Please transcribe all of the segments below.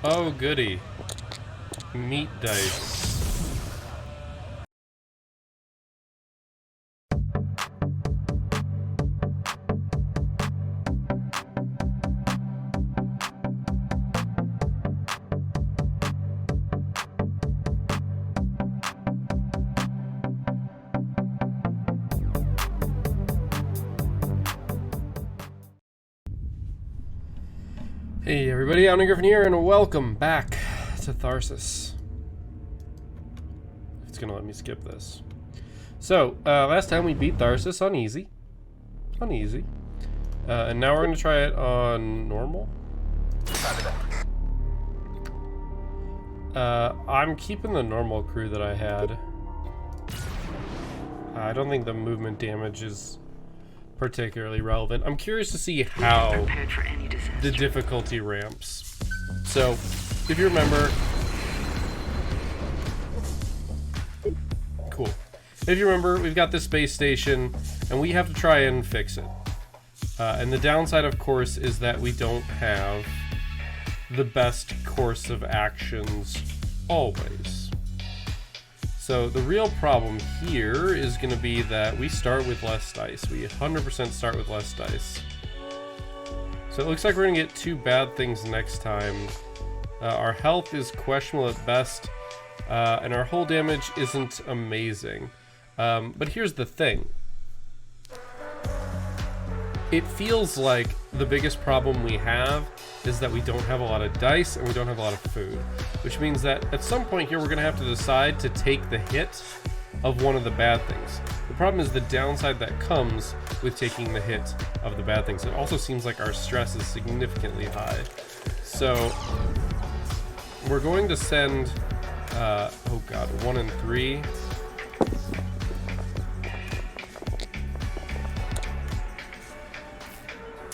Oh, goody. Meat dice. Hey everybody, I'm Griffin here, and welcome back to Tharsis. It's gonna let me skip this. So, last time we beat Tharsis on easy. And now we're gonna try it on normal. I'm keeping the normal crew that I had. I don't think the movement damage is particularly relevant. I'm curious to see how the difficulty ramps. So, if you remember... Cool. If you remember, we've got this space station, and we have to try and fix it. And the downside, of course, is that we don't have the best course of actions always. So the real problem here is going to be that we start with less dice. We 100% start with less dice. So it looks like we're going to get two bad things next time. Our health is questionable at best, and our hull damage isn't amazing. But here's the thing. It feels like the biggest problem we have is that we don't have a lot of dice and we don't have a lot of food, which means that at some point here we're going to have to decide to take the hit of one of the bad things. The problem is the downside that comes with taking the hit of the bad things. It also seems like our stress is significantly high. So we're going to send, oh god, 1 and 3.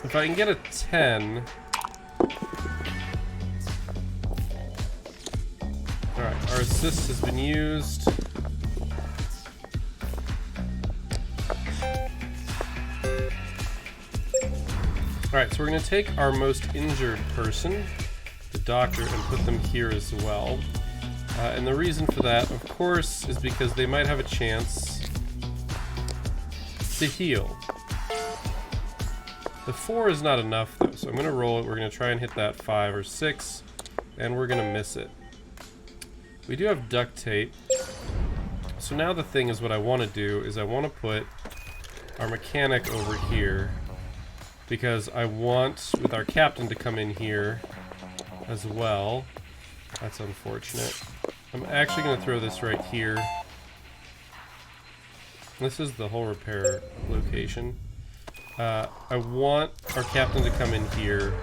If I can get a 10... Alright, our assist has been used. Alright, so we're going to take our most injured person, the doctor, and put them here as well. And the reason for that, of course, is because they might have a chance to heal. The 4 is not enough, though, so I'm going to roll it. We're going to try and hit that 5 or 6, and we're going to miss it. We do have duct tape. So now the thing is, what I want to do is I want to put our mechanic over here, because I want with our captain to come in here as well. That's unfortunate. I'm actually going to throw this right here. This is the hull repair location. I want our captain to come in here.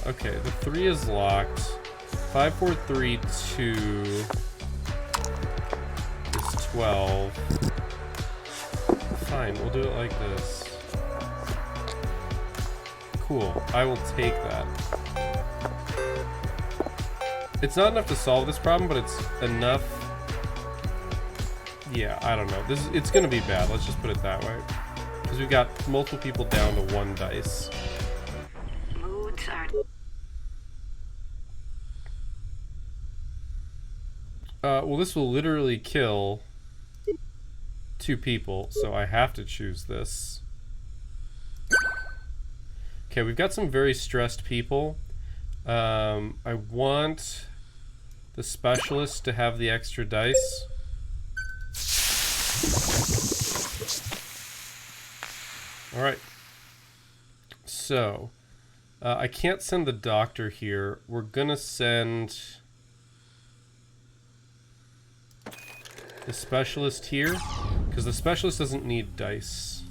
Okay, the 3 is locked. 5, 4, 3, 2 is 12. Fine, we'll do it like this. Cool, I will take that. It's not enough to solve this problem, but it's enough. Yeah, I don't know. It's gonna be bad, let's just put it that way. Because we've got multiple people down to 1 dice. Well, this will literally kill 2 people, so I have to choose this. Okay, we've got some very stressed people. I want the specialist to have the extra dice. Alright. So, I can't send the doctor here. We're gonna send the specialist here, because the specialist doesn't need dice.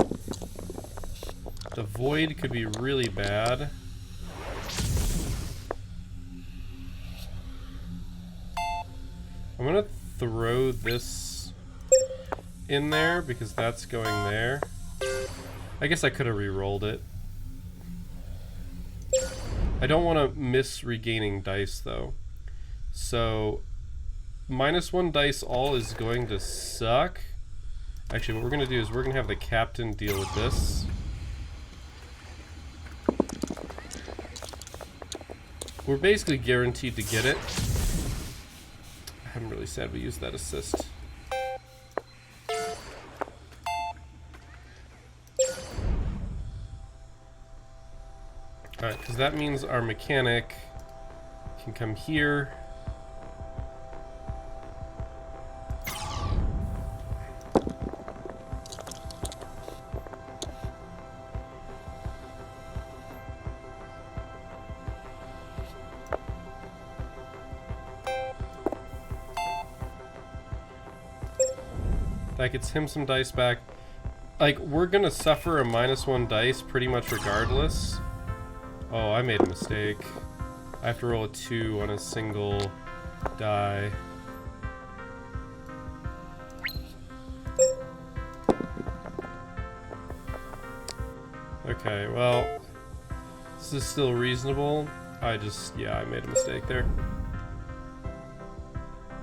The void could be really bad. I'm gonna throw this in there because that's going there. I guess I could have re-rolled it. I don't want to miss regaining dice though. So -1 dice all is going to suck. Actually, what we're going to do is we're going to have the captain deal with this. We're basically guaranteed to get it. I'm really sad we used that assist. Alright, because that means our mechanic can come here. That gets him some dice back. Like, we're gonna suffer a -1 dice pretty much regardless. Oh, I made a mistake. I have to roll a 2 on a single die. Okay, well, this is still reasonable. Yeah, I made a mistake there.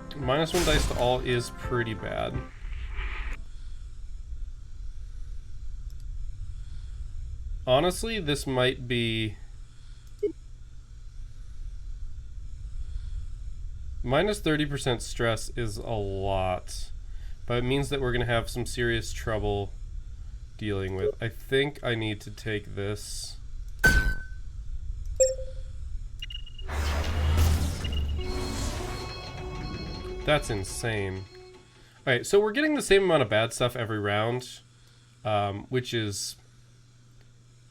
-1 dice to all is pretty bad. Honestly, this might be... -30% stress is a lot, but it means that we're going to have some serious trouble dealing with. I think I need to take this. That's insane. Alright, so we're getting the same amount of bad stuff every round, which is...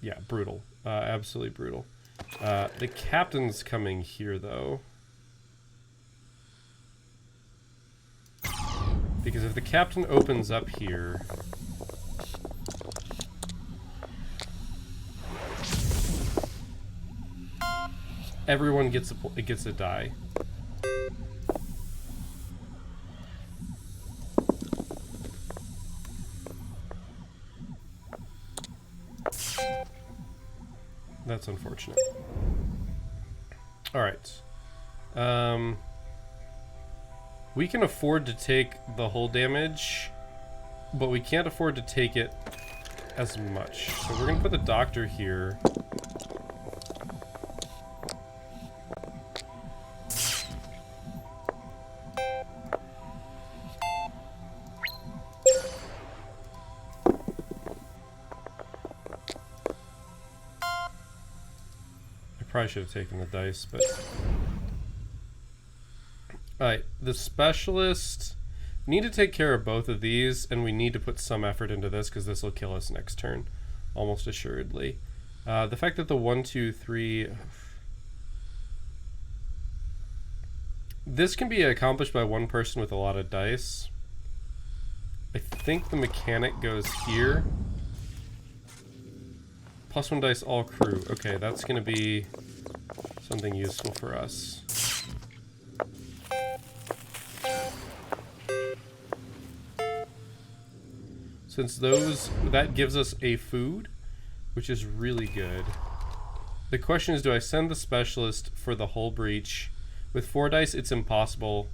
yeah, brutal. Absolutely brutal. The captain's coming here, though. Because if the captain opens up here... everyone gets a die. That's unfortunate. Alright. We can afford to take the hull damage, but we can't afford to take it as much. So we're going to put the doctor here. Probably should have taken the dice, but... Alright, the specialist... We need to take care of both of these, and we need to put some effort into this, because this will kill us next turn. Almost assuredly. The fact that the 1, 2, 3... This can be accomplished by one person with a lot of dice. I think the mechanic goes here. +1 dice all crew. Okay, that's going to be something useful for us. Since that gives us a food, which is really good. The question is, do I send the specialist for the hull breach? With 4 dice, it's impossible.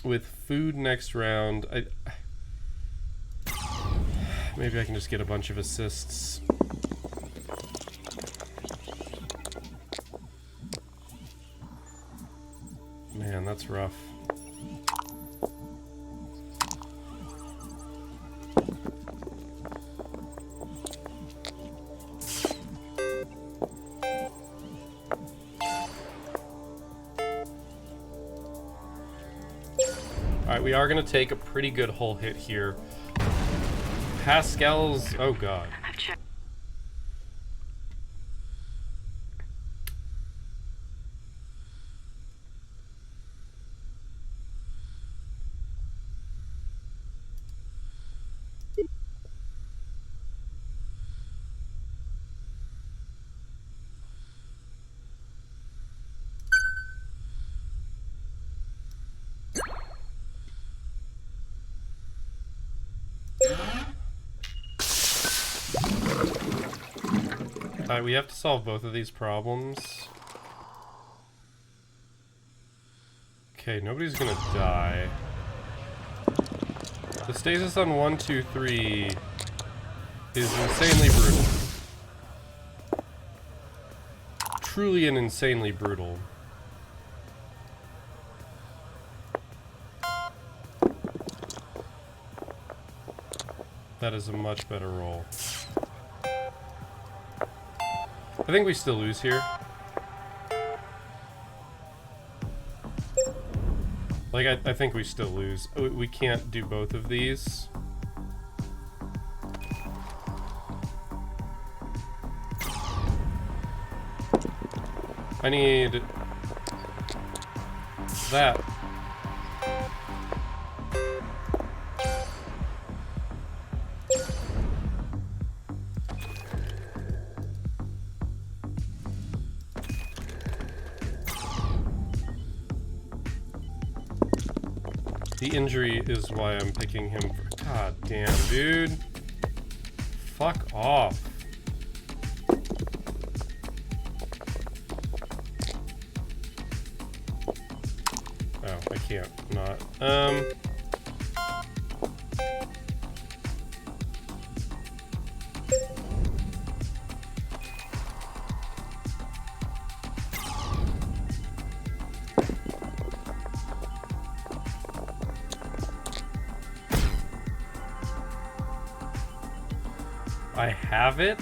With food next round, maybe I can just get a bunch of assists. Man, that's rough. Alright, we are going to take a pretty good hull hit here. Pascal's... oh god. Alright, we have to solve both of these problems. Okay, nobody's gonna die. The stasis on 1, 2, 3 is insanely brutal. truly and insanely brutal. That is a much better roll. I think we still lose here. Like, I think we still lose. We can't do both of these. I need that. The injury is why I'm picking him for. God damn, dude. Fuck off. Oh, I can't not. I have it.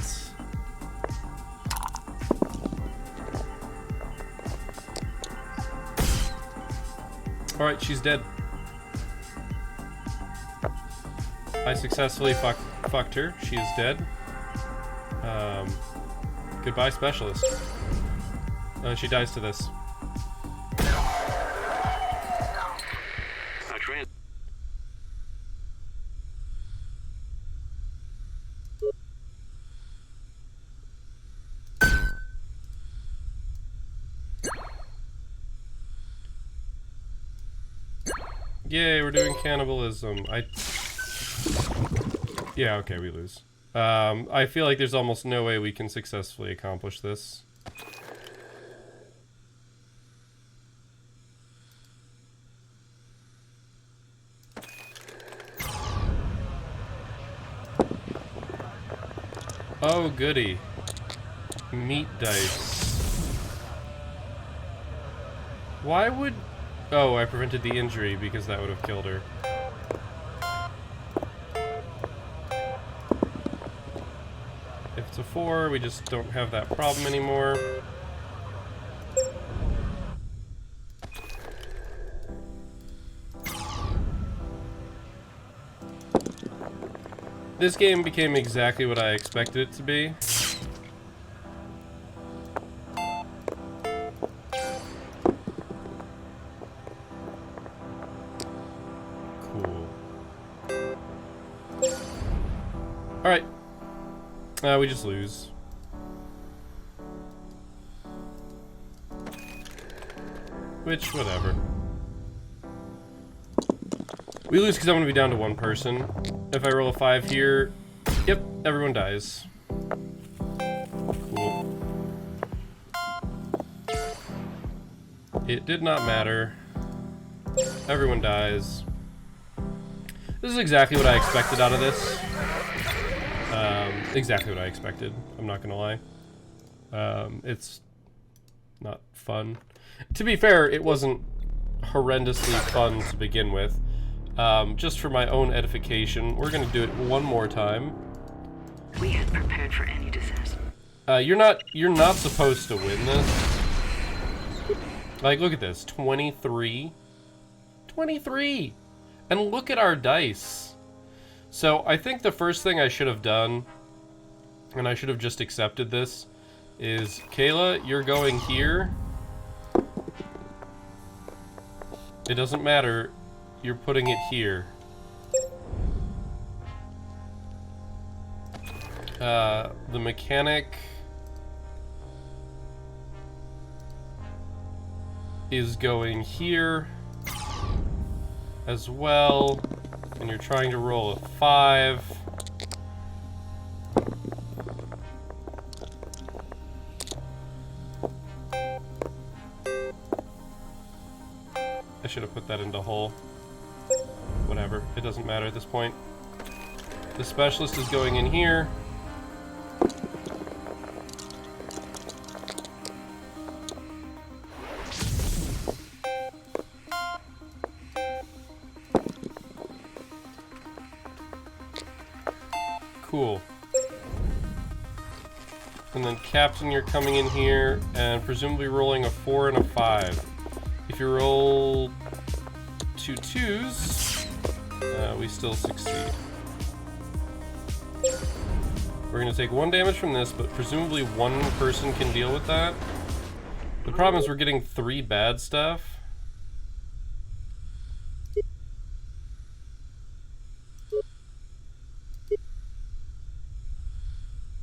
Alright, she's dead. I successfully fucked her. She is dead. Goodbye, specialist. She dies to this. Yay, we're doing cannibalism. Yeah, okay, we lose. I feel like there's almost no way we can successfully accomplish this. Oh, goody. Meat dice. Why would... Oh, I prevented the injury because that would have killed her. If it's a 4, we just don't have that problem anymore. This game became exactly what I expected it to be. Alright. We just lose. Which, whatever. We lose because I'm going to be down to one person. If I roll a 5 here, yep, everyone dies. Cool. It did not matter. Everyone dies. This is exactly what I expected out of this. Exactly what I expected. I'm not gonna lie. It's not fun. To be fair, it wasn't horrendously fun to begin with. Just for my own edification, we're gonna do it one more time. We had prepared for any disaster. You're not supposed to win this. Like, look at this. 23. 23! And look at our dice. So, I think the first thing I should have done, and I should have just accepted this, is, Kayla, you're going here. It doesn't matter. You're putting it here. The mechanic is going here as well, and you're trying to roll a 5. I should have put that into hull. Whatever, it doesn't matter at this point. The specialist is going in here. cool. And then Captain, you're coming in here and presumably rolling a 4 and a 5. If you roll 2 2s, we still succeed. We're going to take 1 damage from this, but presumably 1 person can deal with that. The problem is we're getting 3 bad stuff.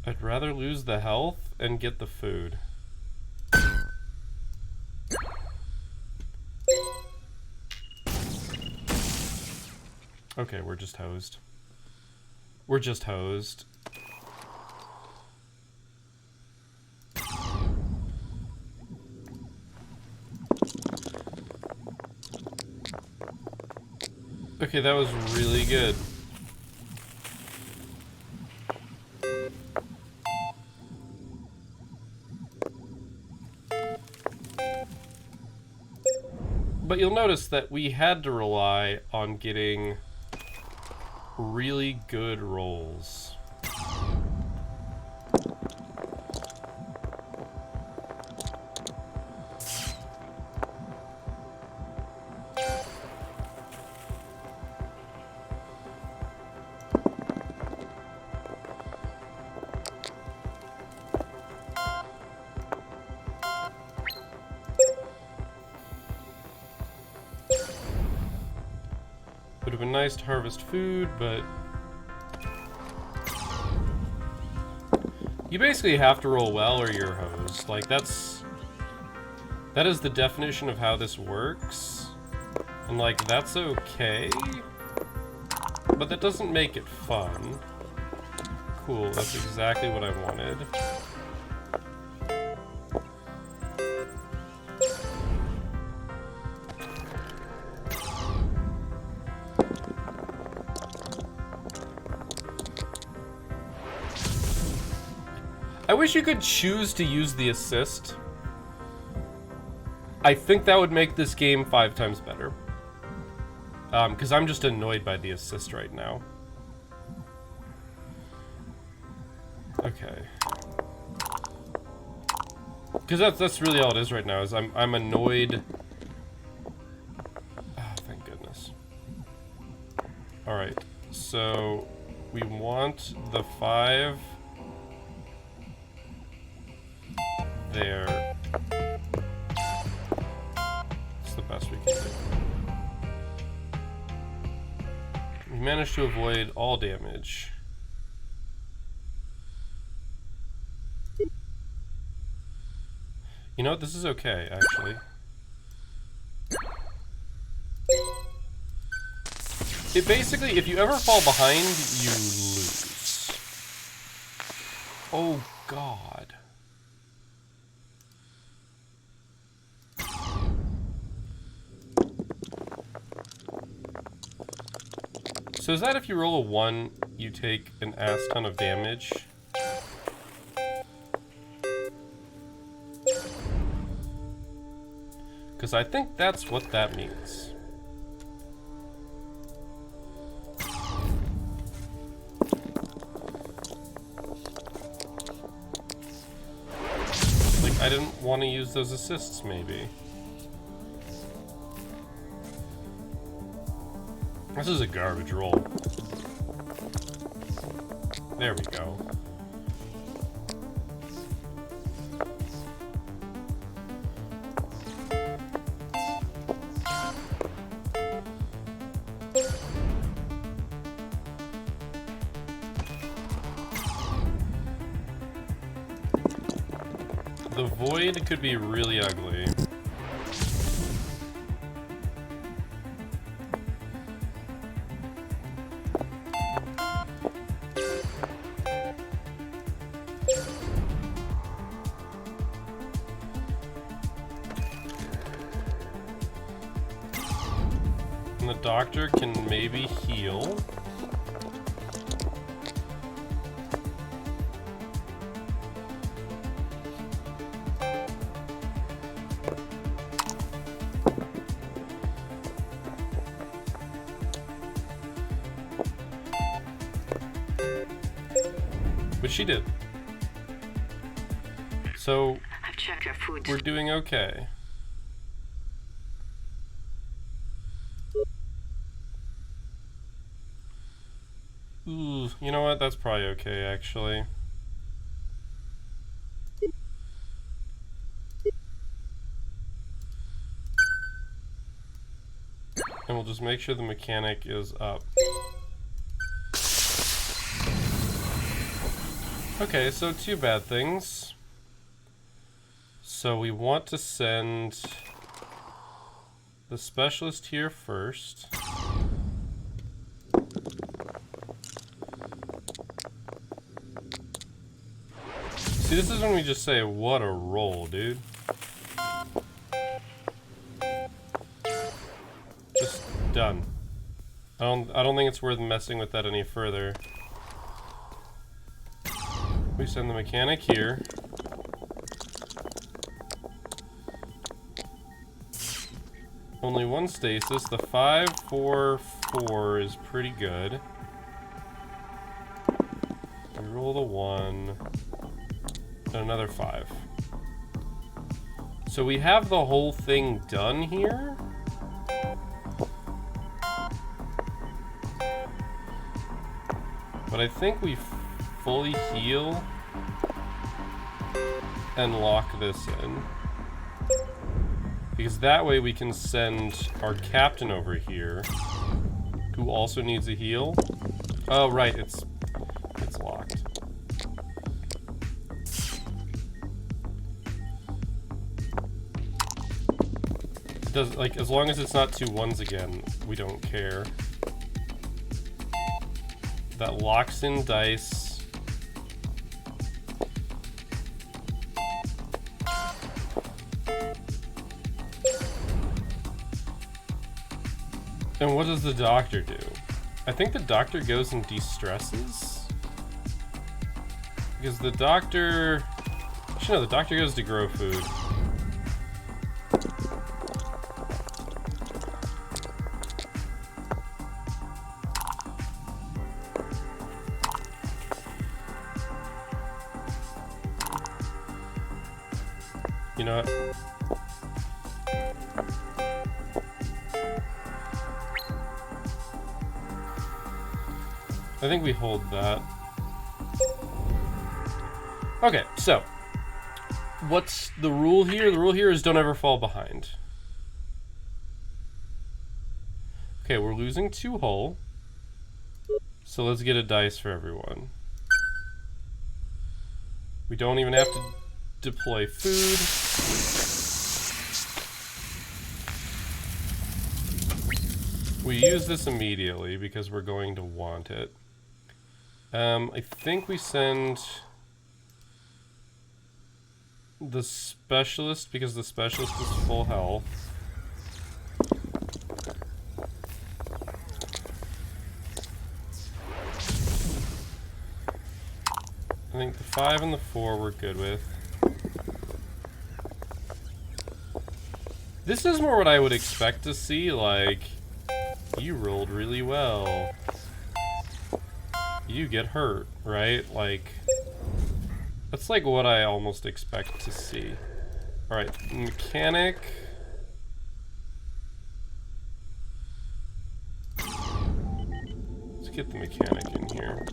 I'd rather lose the health and get the food. Okay, we're just hosed. We're just hosed. Okay, that was really good. But you'll notice that we had to rely on getting really good rolls. Would have been nice to harvest food, but you basically have to roll well or you're hosed. Like, that is the definition of how this works. And like, that's okay, but that doesn't make it fun. Cool, that's exactly what I wanted. I wish you could choose to use the assist. I think that would make this game 5 times better. Because I'm just annoyed by the assist right now. Okay. Because that's really all it is right now, is I'm annoyed. Oh, thank goodness. Alright, so we want the 5 there. It's the best we can do. We managed to avoid all damage. You know what? This is okay, actually. It basically, if you ever fall behind, you lose. Oh, God. So is that if you roll a 1, you take an ass ton of damage? Because I think that's what that means. Like, I didn't want to use those assists, maybe. This is a garbage roll. There we go. The void could be really ugly. And the doctor can maybe heal. Which she did. So I've checked your food. we're doing okay. Ooh, you know what? That's probably okay, actually. And we'll just make sure the mechanic is up. Okay, so two bad things. So we want to send the specialist here first. See, this is when we just say, what a roll, dude. Just done. I don't think it's worth messing with that any further. We send the mechanic here. Only one stasis. The 5-4-4 is pretty good. We roll the 1. And another 5. So we have the whole thing done here. But I think we fully heal and lock this in. Because that way we can send our captain over here, who also needs a heal. Oh, right, it's locked. Does, like, as long as it's not 2 1s again, we don't care. That locks in dice. And what does the doctor do? I think the doctor goes and de-stresses? Because the doctor... Actually, no, the doctor goes to grow food. You know what? I think we hold that. Okay, so what's the rule here? The rule here is don't ever fall behind. Okay, we're losing 2 hull. So let's get a dice for everyone. We don't even have to deploy food. We use this immediately because we're going to want it. I think we send the specialist because the specialist is full health. I think the 5 and the 4 we're good with. This is more what I would expect to see, like, you rolled really well. You get hurt, right? Like, that's like what I almost expect to see. Alright, mechanic. Let's get the mechanic in here.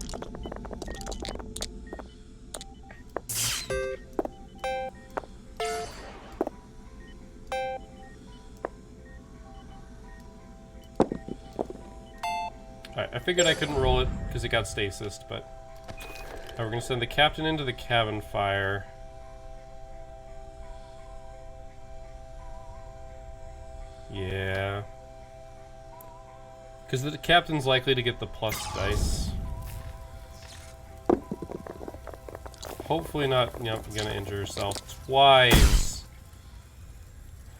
Alright, I figured I couldn't roll it because it got stasised, but we're going to send the captain into the cabin fire. Yeah. Because the captain's likely to get the plus dice. Hopefully not, you know, going to injure herself twice.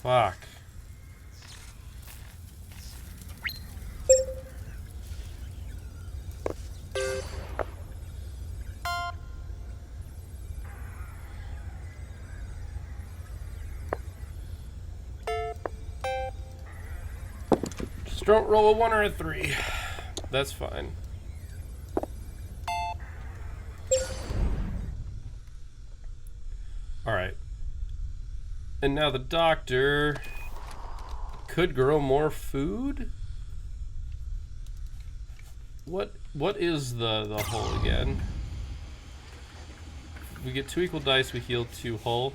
Fuck. Just don't roll a 1 or a 3. That's fine. And now the doctor could grow more food? What is the hull again? We get 2 equal dice, we heal 2 hull.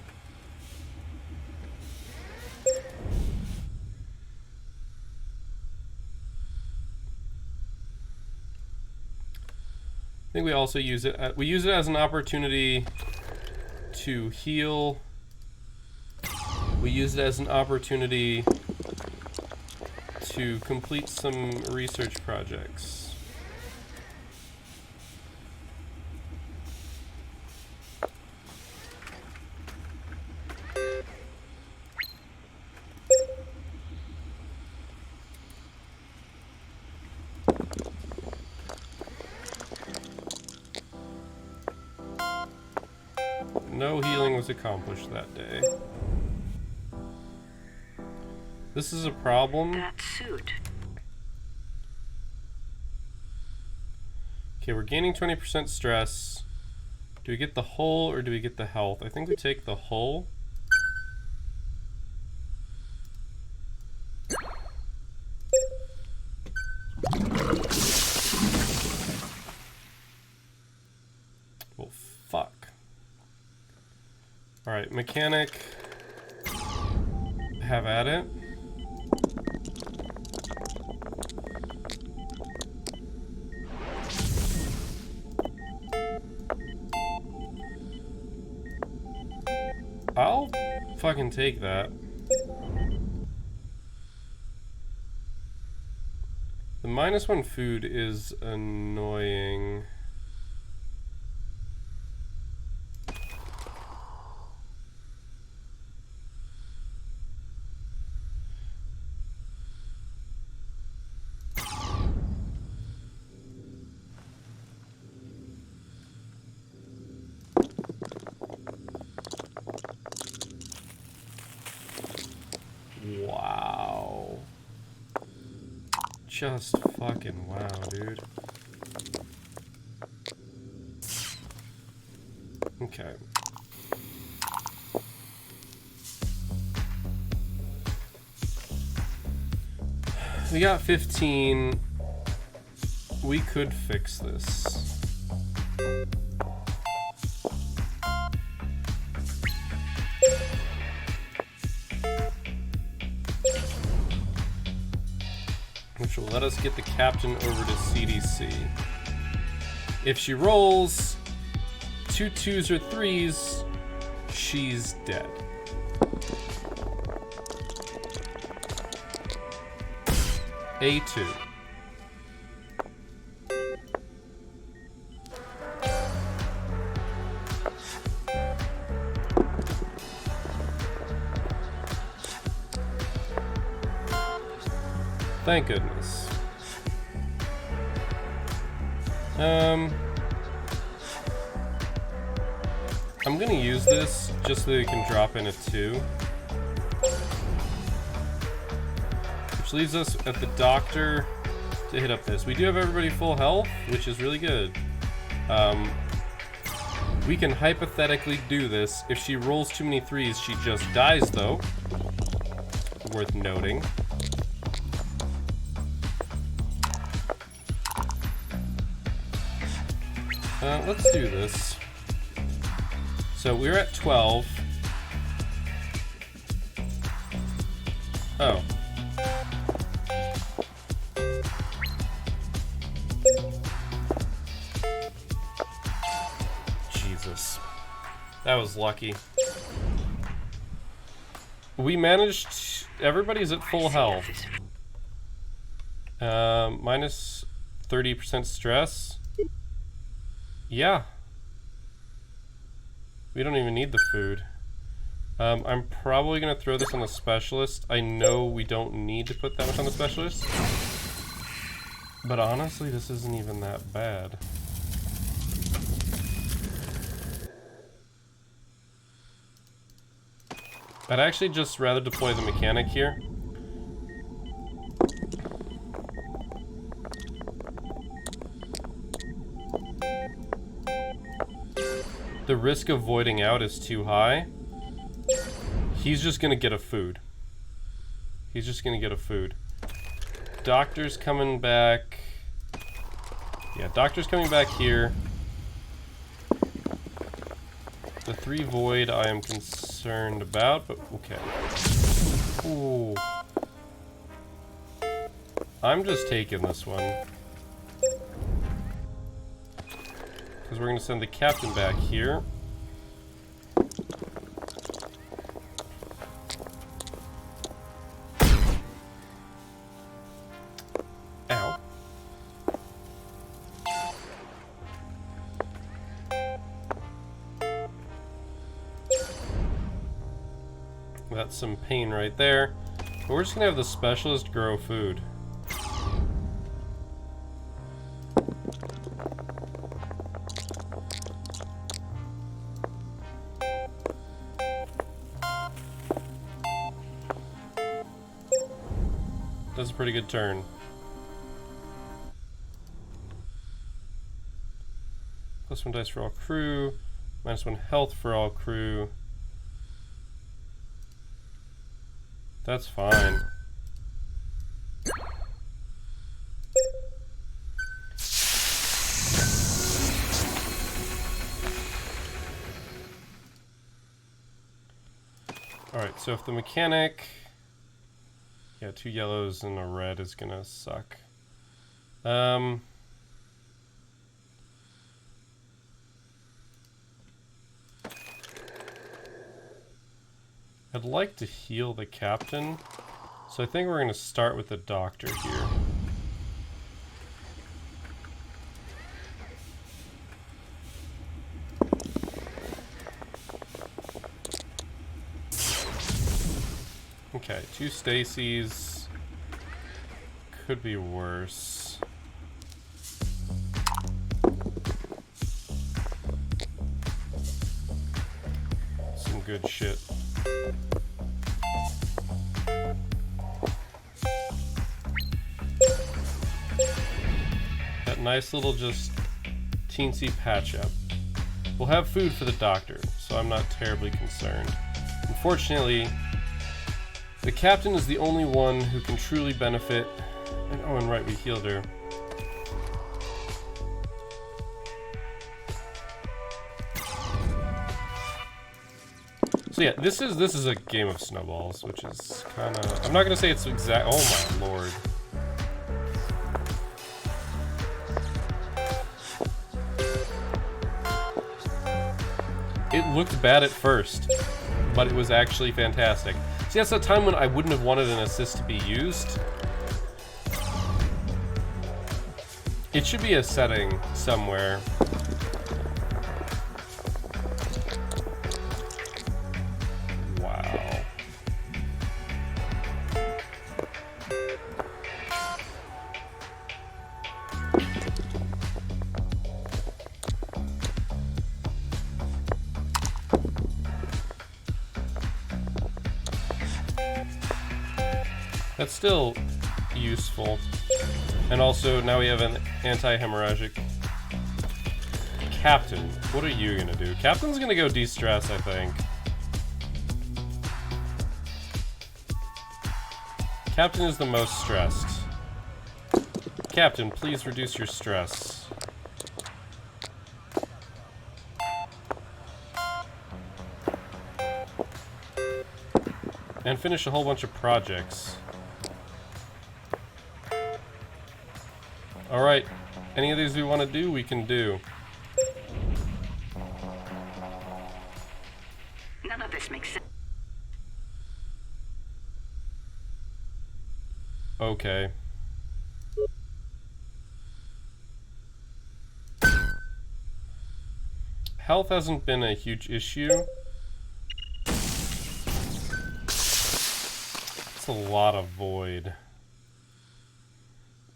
I think we also use it. We use it as an opportunity to heal. We use it as an opportunity to complete some research projects. No healing was accomplished that day. This is a problem. That suit. Okay, we're gaining 20% stress. Do we get the hull or do we get the health? I think we take the hull. Well, fuck. Alright, mechanic. Have at it. I'll fucking take that. The -1 food is annoying. Wow. Just fucking wow, dude. Okay. We got 15. We could fix this. Which will let us get the captain over to CDC. If she rolls 2 2s or 3s, she's dead. A2. Thank goodness. I'm gonna use this just so that we can drop in a 2. Which leaves us at the doctor to hit up this. We do have everybody full health, which is really good. We can hypothetically do this. If she rolls too many 3s, she just dies though. Worth noting. Let's do this. So we're at 12. Oh. Jesus. That was lucky. We managed... Everybody's at full health. Minus 30% stress. Yeah. We don't even need the food. I'm probably going to throw this on the specialist. I know we don't need to put that much on the specialist. But honestly, this isn't even that bad. I'd actually just rather deploy the mechanic here. The risk of voiding out is too high. He's just gonna get a food. He's just gonna get a food. Doctor's coming back. Yeah, doctor's coming back here. The 3 void I am concerned about, but okay. Ooh. I'm just taking this one. Because we're going to send the captain back here. Ow. That's some pain right there. But we're just going to have the specialist grow food. That's a pretty good turn. +1 dice for all crew. -1 health for all crew. That's fine. Alright, so if the mechanic... Yeah, 2 yellows and a red is gonna suck. I'd like to heal the captain, so I think we're gonna start with the doctor here. Okay, 2 Stacies could be worse. Some good shit. That nice little just teensy patch up. We'll have food for the doctor, so I'm not terribly concerned. Unfortunately, the captain is the only one who can truly benefit. And oh, and right, we healed her. So yeah, this is a game of snowballs, which is kind of... I'm not gonna say it's exact... Oh my lord. It looked bad at first, but it was actually fantastic. See, that's a time when I wouldn't have wanted an assist to be used. It should be a setting somewhere. Wow. That's still useful. And also, now we have an anti-hemorrhagic captain. What are you gonna do? Captain's gonna go de-stress, I think. Captain is the most stressed. Captain, please reduce your stress. And finish a whole bunch of projects. Alright, any of these we want to do, we can do. None of this makes sense. Okay. Health hasn't been a huge issue. It's a lot of void.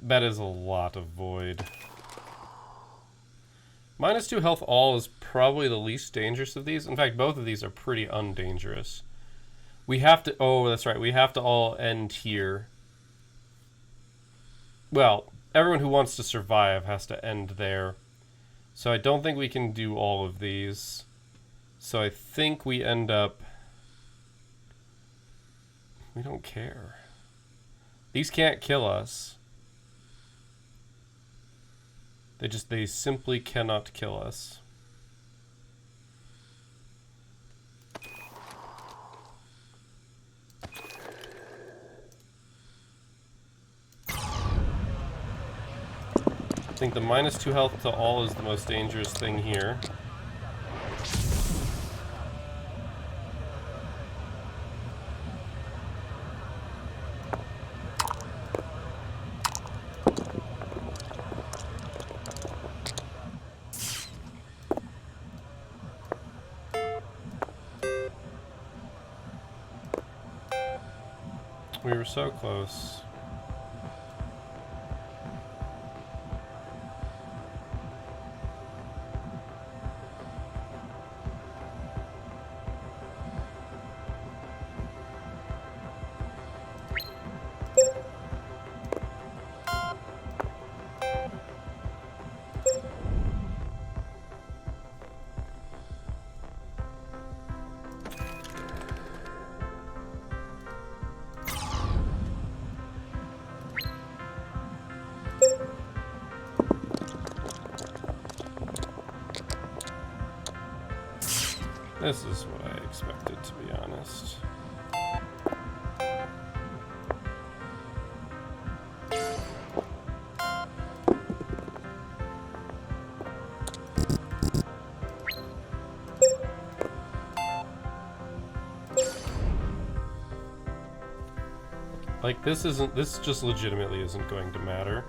That is a lot of void. -2 health all is probably the least dangerous of these. In fact, both of these are pretty undangerous. We have to... Oh, that's right. We have to all end here. Well, everyone who wants to survive has to end there. So I don't think we can do all of these. So I think we end up We don't care. These can't kill us. They simply cannot kill us. I think the -2 health to all is the most dangerous thing here. We were so close. This is what I expected, to be honest. Like, this just legitimately isn't going to matter.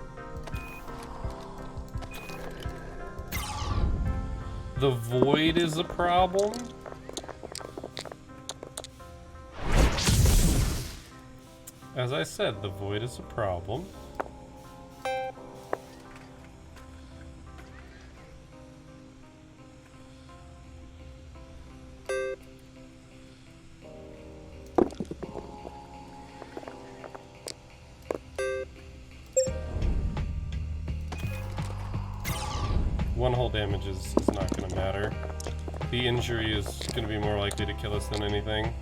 The void is a problem. As I said, the void is a problem. One hull damage is not going to matter. The injury is going to be more likely to kill us than anything.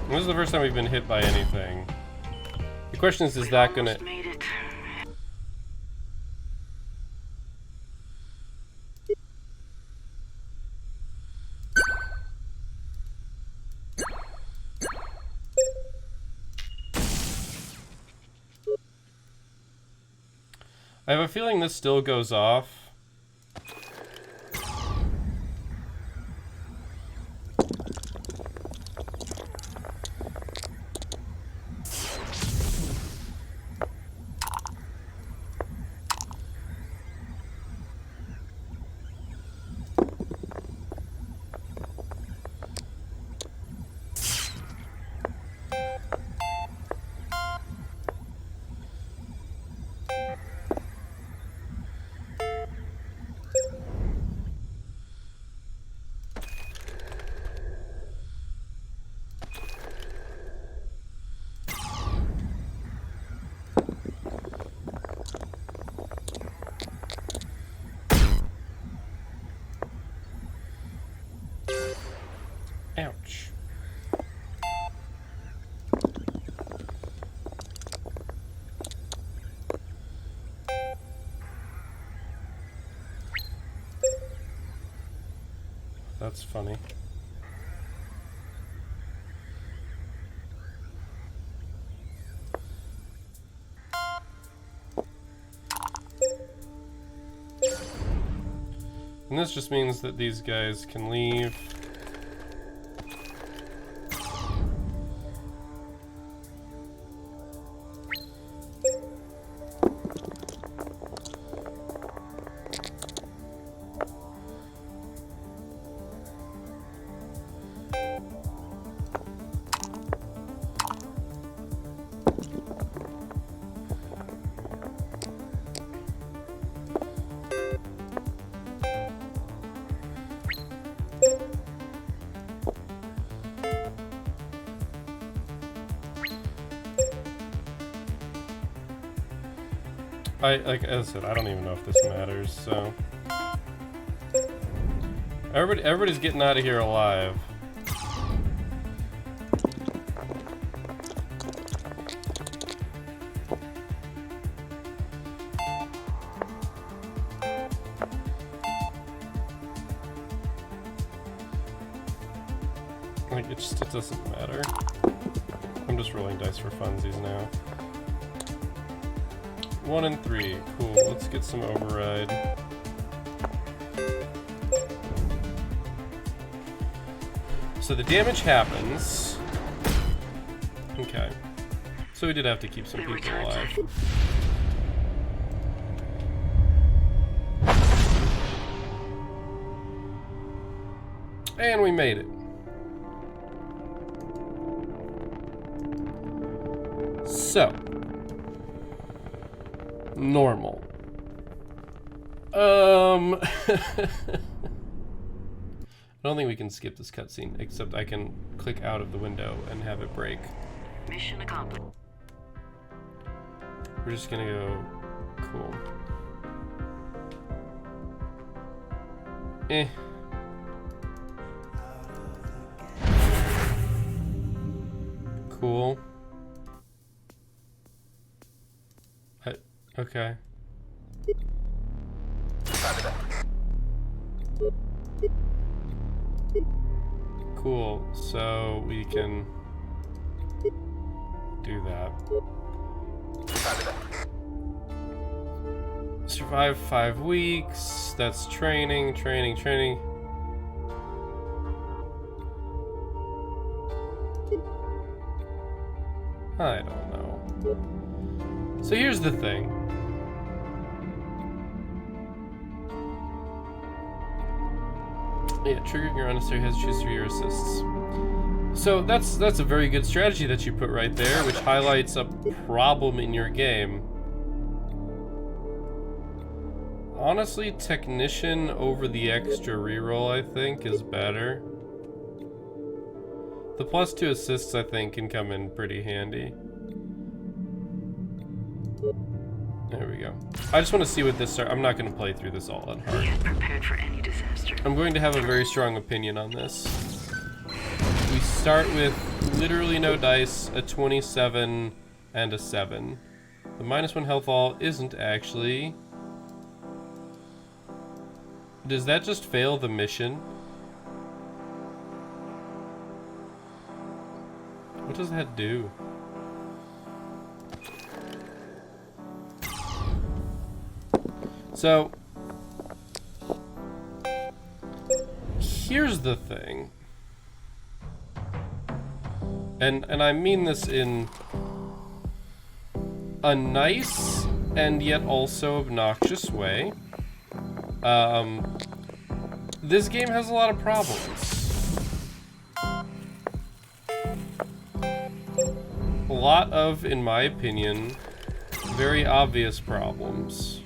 This is the first time we've been hit by anything. The question is that gonna... Made it. I have a feeling this still goes off. Ouch. That's funny. And this just means that these guys can leave. like as I said, I don't even know if this matters, so. Everybody's getting out of here alive. Like, it doesn't matter. I'm just rolling dice for funsies now. 1 and 3, cool. Let's get some override. So the damage happens. Okay. So we did have to keep some people alive. And we made it. So. Normal. I don't think we can skip this cutscene, except I can click out of the window and have it break. Mission accomplished. We're just gonna go... Cool. Eh. Cool. Okay. Cool, so we can do that. Survive 5 weeks. That's training. I don't know. So here's the thing. Yeah, triggering your unnecessary has to choose through your assists. So that's a very good strategy that you put right there, which highlights a problem in your game. Honestly, Technician over the extra reroll, I think, is better. The +2 assists, I think, can come in pretty handy. There we go. I just want to see what this starts. I'm not going to play through this all on hard. We had prepared for any disaster. I'm going to have a very strong opinion on this. We start with literally no dice, a 27 and a 7. The -1 health all isn't actually... Does that just fail the mission? What does that do? So, here's the thing, and I mean this in a nice and yet also obnoxious way. This game has a lot of problems. A lot of, in my opinion, very obvious problems.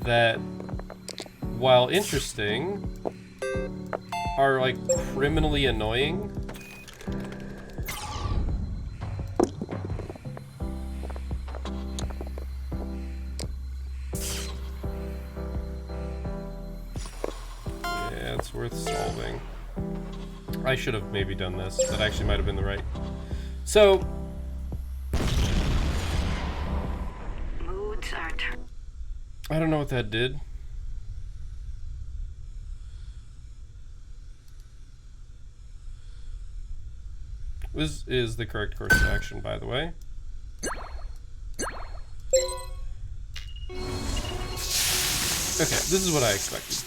That, while interesting, are like criminally annoying. Yeah, it's worth solving. I should have maybe done this. That actually might have been the right. So, Moods are I don't know what that did. This is the correct course of action, by the way. Okay, this is what I expected.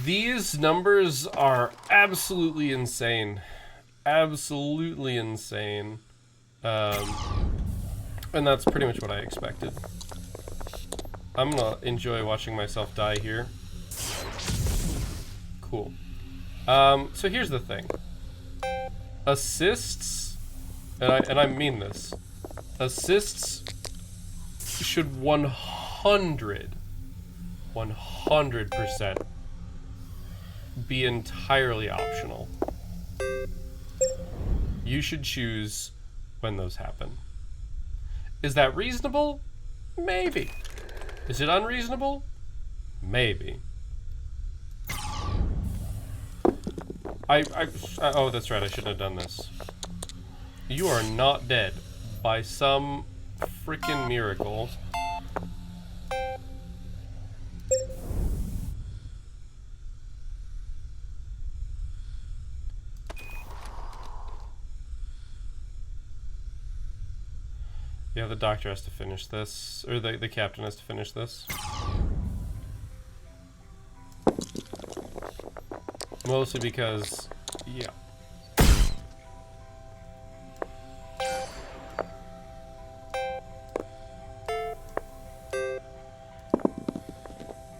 These numbers are absolutely insane. Absolutely insane. And that's pretty much what I expected. I'm gonna enjoy watching myself die here. Cool. So here's the thing. Assists, and I mean this, assists should 100% be entirely optional. You should choose when those happen. Is that reasonable? Maybe. Is it unreasonable? Maybe. Oh, that's right, I shouldn't have done this. You are not dead by some freaking miracle. Yeah, the doctor has to finish this, or the captain has to finish this. Mostly because, yeah.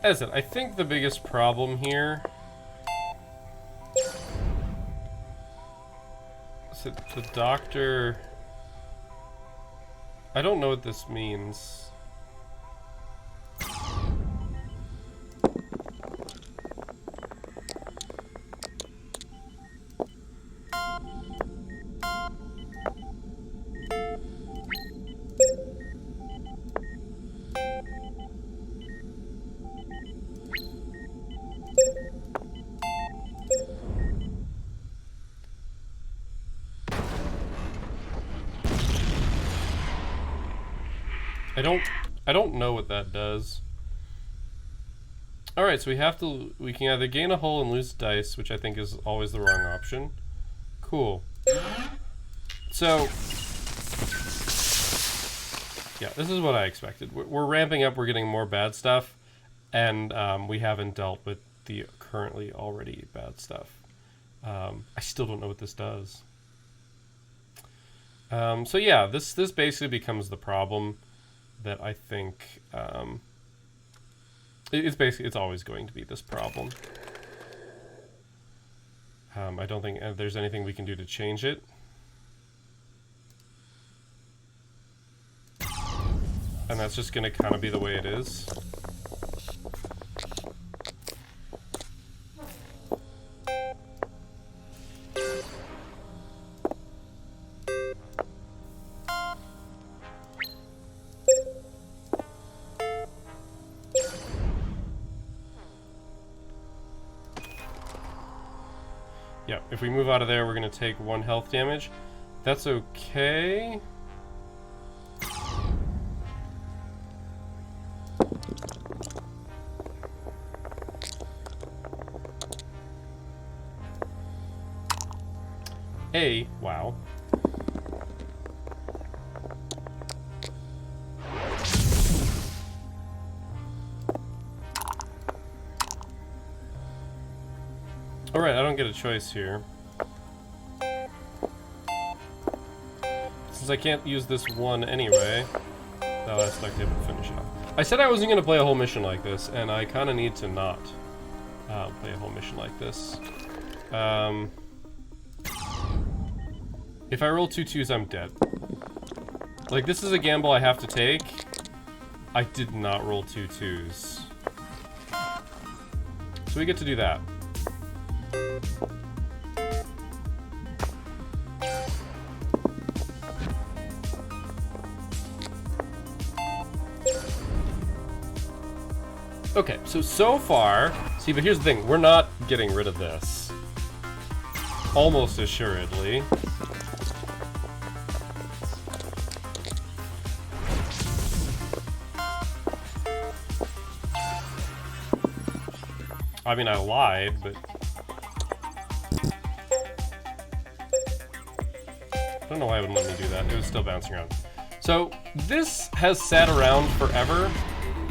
As it, I think the biggest problem here is that the doctor... I don't know what this means. I don't know what that does. Alright, so we can either gain a hull and lose dice, which I think is always the wrong option. Cool. So, yeah, this is what I expected. We're ramping up, we're getting more bad stuff, and we haven't dealt with the currently already bad stuff. I still don't know what this does. So yeah, this basically becomes the problem that I think it's always going to be this problem. I don't think there's anything we can do to change it. And that's just going to kind of be the way it is. Yeah, if we move out of there, we're going to take 1 health damage. That's okay. Wow. Alright, I don't get a choice here. Since I can't use this one anyway, I'll ask Duct Tape to finish off. I said I wasn't going to play a whole mission like this, and I kind of need to not play a whole mission like this. If I roll 2 2s, I'm dead. Like, this is a gamble I have to take. I did not roll 2 2s. So we get to do that. Okay, so far... See, but here's the thing. We're not getting rid of this. Almost assuredly. I mean, I lied, but... I don't know why it wouldn't let me do that. It was still bouncing around. So, this has sat around forever,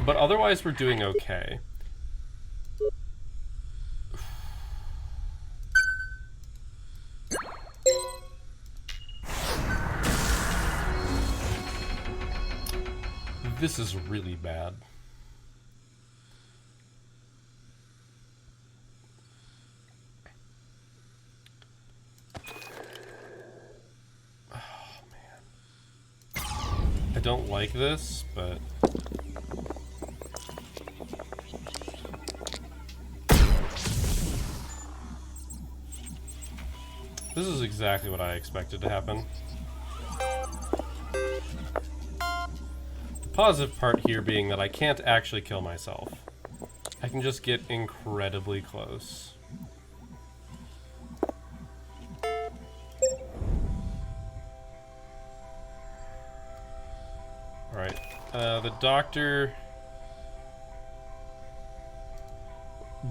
but otherwise we're doing okay. This is really bad. I don't like this, but... This is exactly what I expected to happen. positive part here being that I can't actually kill myself. I can just get incredibly close. Alright, the doctor...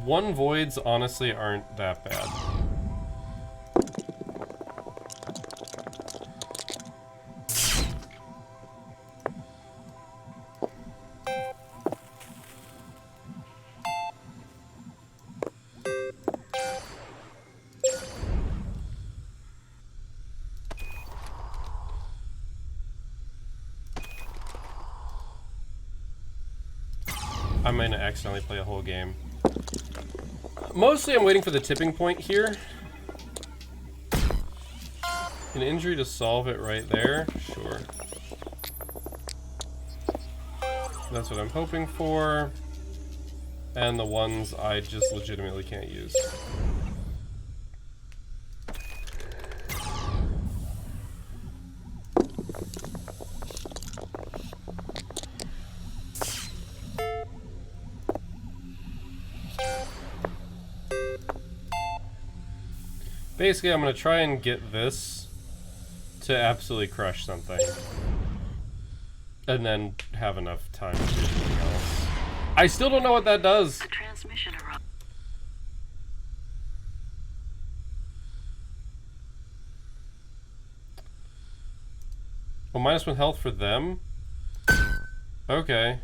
One voids honestly aren't that bad. I might accidentally play a whole game. Mostly I'm waiting for the tipping point here. An injury to solve it right there. Sure. That's what I'm hoping for. And the ones I just legitimately can't use. Basically, I'm going to try and get this to absolutely crush something. And then have enough time to do anything else. I still don't know what that does. The transmission arrived. Well, -1 health for them? Okay.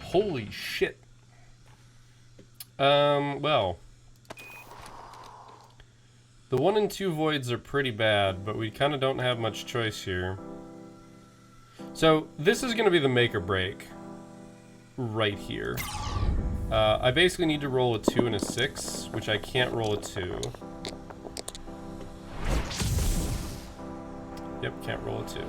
Holy shit. Well. The 1 and 2 voids are pretty bad, but we kind of don't have much choice here. So, this is going to be the make or break. Right here. I basically need to roll a 2 and a 6, which I can't roll a 2. Yep, can't roll a 2.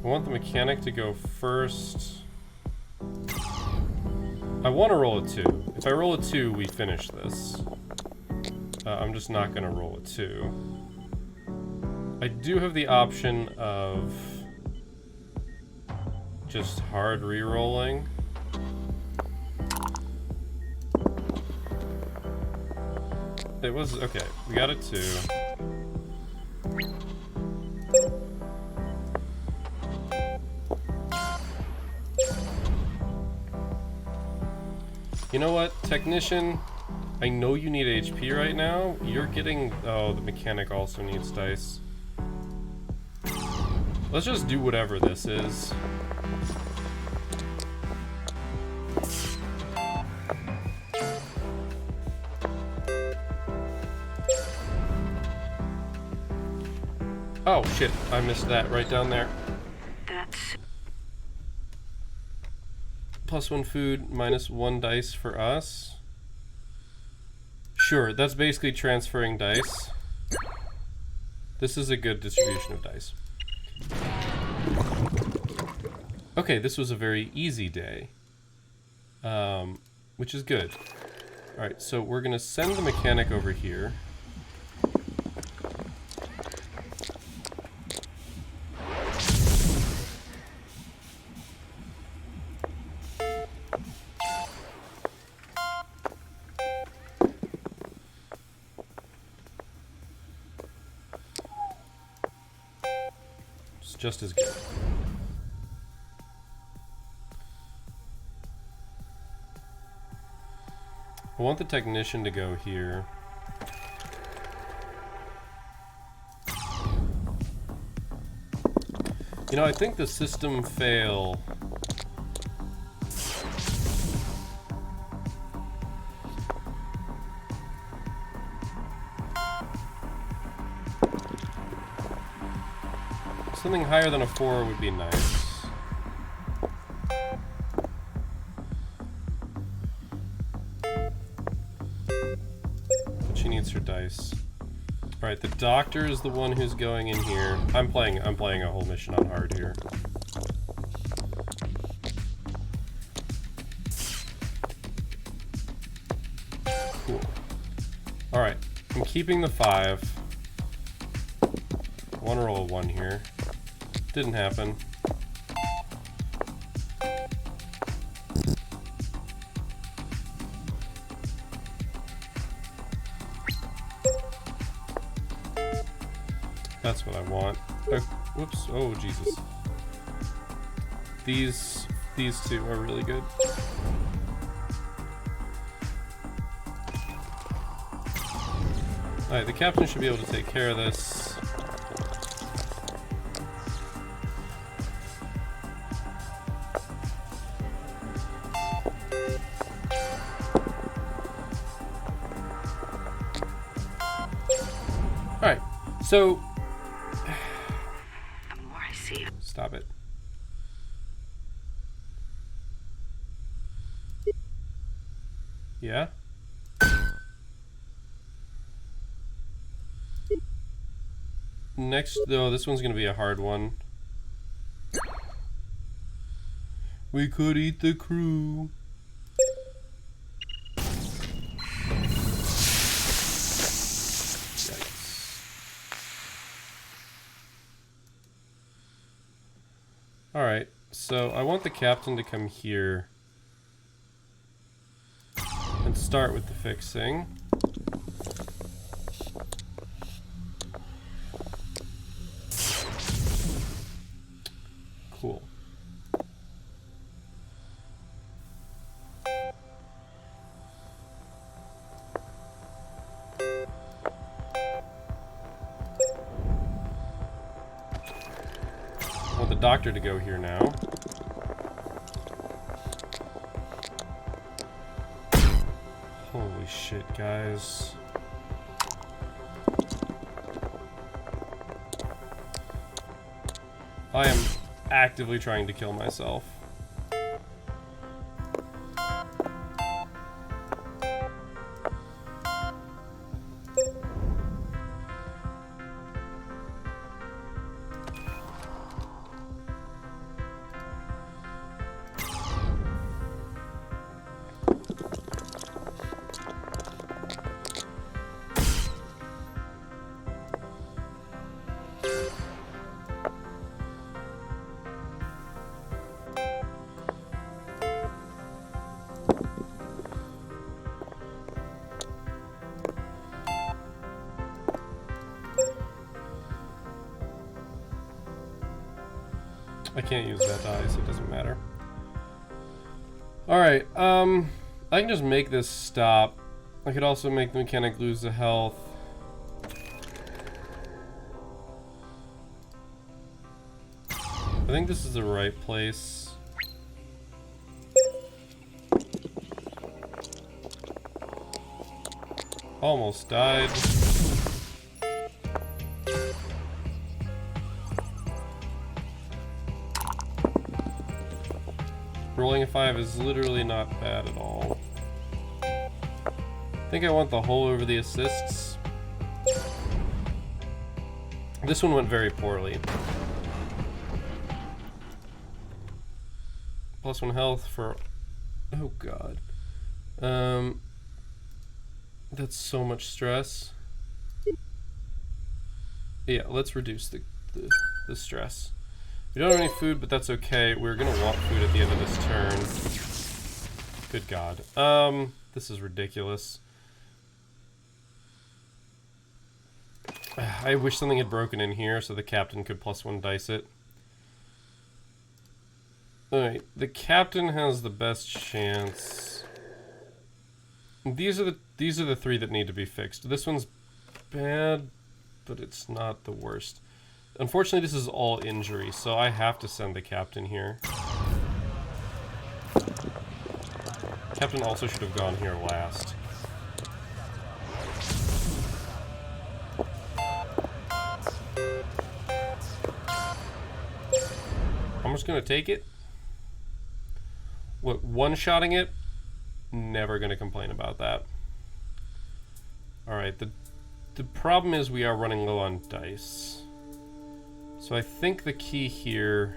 I want the mechanic to go first. I want to roll a 2. If I roll a 2, we finish this. I'm just not going to roll a 2. I do have the option of just hard re-rolling. It was, okay, we got a 2. You know what, Technician? I know you need HP right now. You're getting... Oh, the mechanic also needs dice. Let's just do whatever this is. Oh, shit. I missed that right down there. That's... +1 food, -1 dice for us. Sure, that's basically transferring dice. This is a good distribution of dice. Okay, this was a very easy day. Which is good. Alright, so we're gonna send the mechanic over here. Just as good. I want the technician to go here. You know, I think the system fail. Something higher than a 4 would be nice. But she needs her dice. Alright, the doctor is the one who's going in here. I'm playing a whole mission on hard here. Cool. Alright, I'm keeping the 5. One roll of 1 here. Didn't happen. That's what I want. Whoops. Oh, Jesus. These two are really good. Alright, the captain should be able to take care of this. Alright, so... The more I see it. Stop it. Yeah? Next, though, this one's gonna be a hard one. We could eat the crew. Alright, so I want the captain to come here and start with the fixing. Cool. I want the doctor to go here now. Holy shit, guys. I am actively trying to kill myself. I can't use that die, so it doesn't matter. Alright, I can just make this stop. I could also make the mechanic lose the health. I think this is the right place. Almost died. Rolling a 5 is literally not bad at all. I think I want the hole over the assists. This one went very poorly. +1 health for... Oh god. That's so much stress. Yeah, let's reduce the stress. We don't have any food, but that's okay. We're gonna want food at the end of this turn. Good god. This is ridiculous. I wish something had broken in here so the captain could +1 dice it. Alright, the captain has the best chance. These are the 3 that need to be fixed. This one's bad, but it's not the worst. Unfortunately, this is all injury, so I have to send the captain here. Captain also should have gone here last. I'm just gonna take it. What, one-shotting it? Never gonna complain about that. Alright, the problem is we are running low on dice. So I think the key here...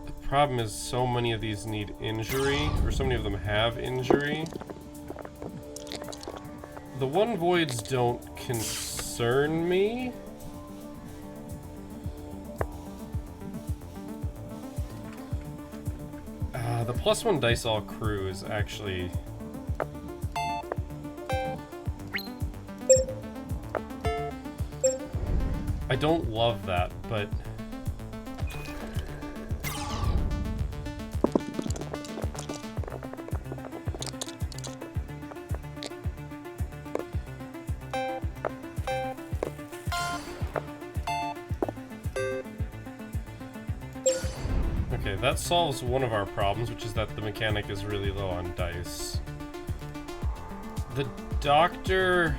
The problem is so many of these need injury, or so many of them have injury. The one voids don't concern me. The +1 dice all crew is actually... I don't love that, but... Okay, that solves one of our problems, which is that the mechanic is really low on dice. The doctor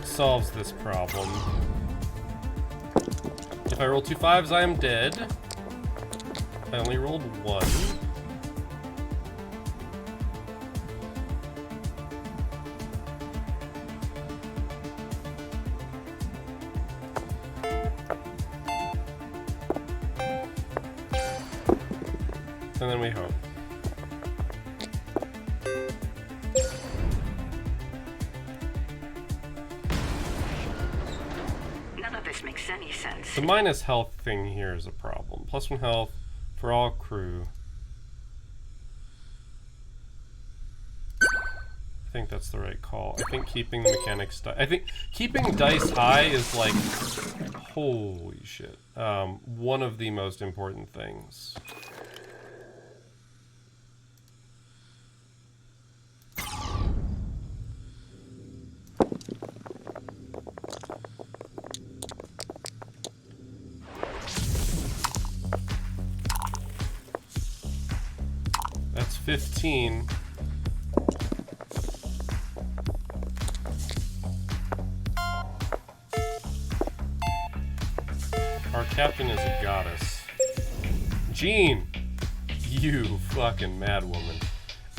solves this problem. If I roll 2 5s, I am dead. I only rolled 1. And then we hope. None of this makes any sense. The minus health thing here is a problem. +1 health for all crew. I think that's the right call. I think keeping the mechanics... I think keeping dice high is like... Holy shit. One of the most important things. That's 15. Our captain is a goddess. Jean! You fucking mad woman.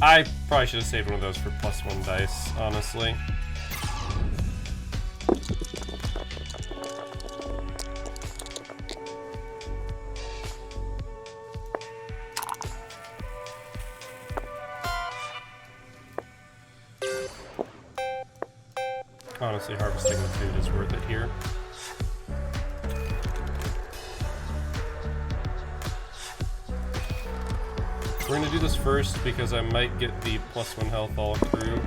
I probably should have saved one of those for +1 dice, honestly. Honestly, harvesting the food is worth it here. We're gonna do this first because I might get the +1 health all crew.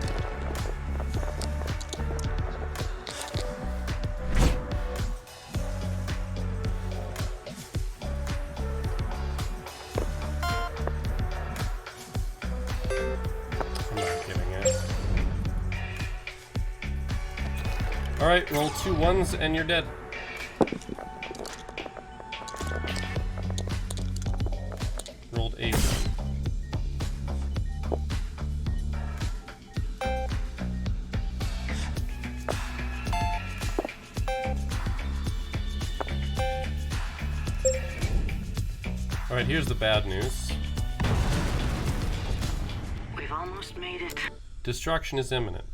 I'm not getting it. Alright, roll 2 1s and you're dead. Rolled 8. Alright, here's the bad news. We've almost made it. Destruction is imminent.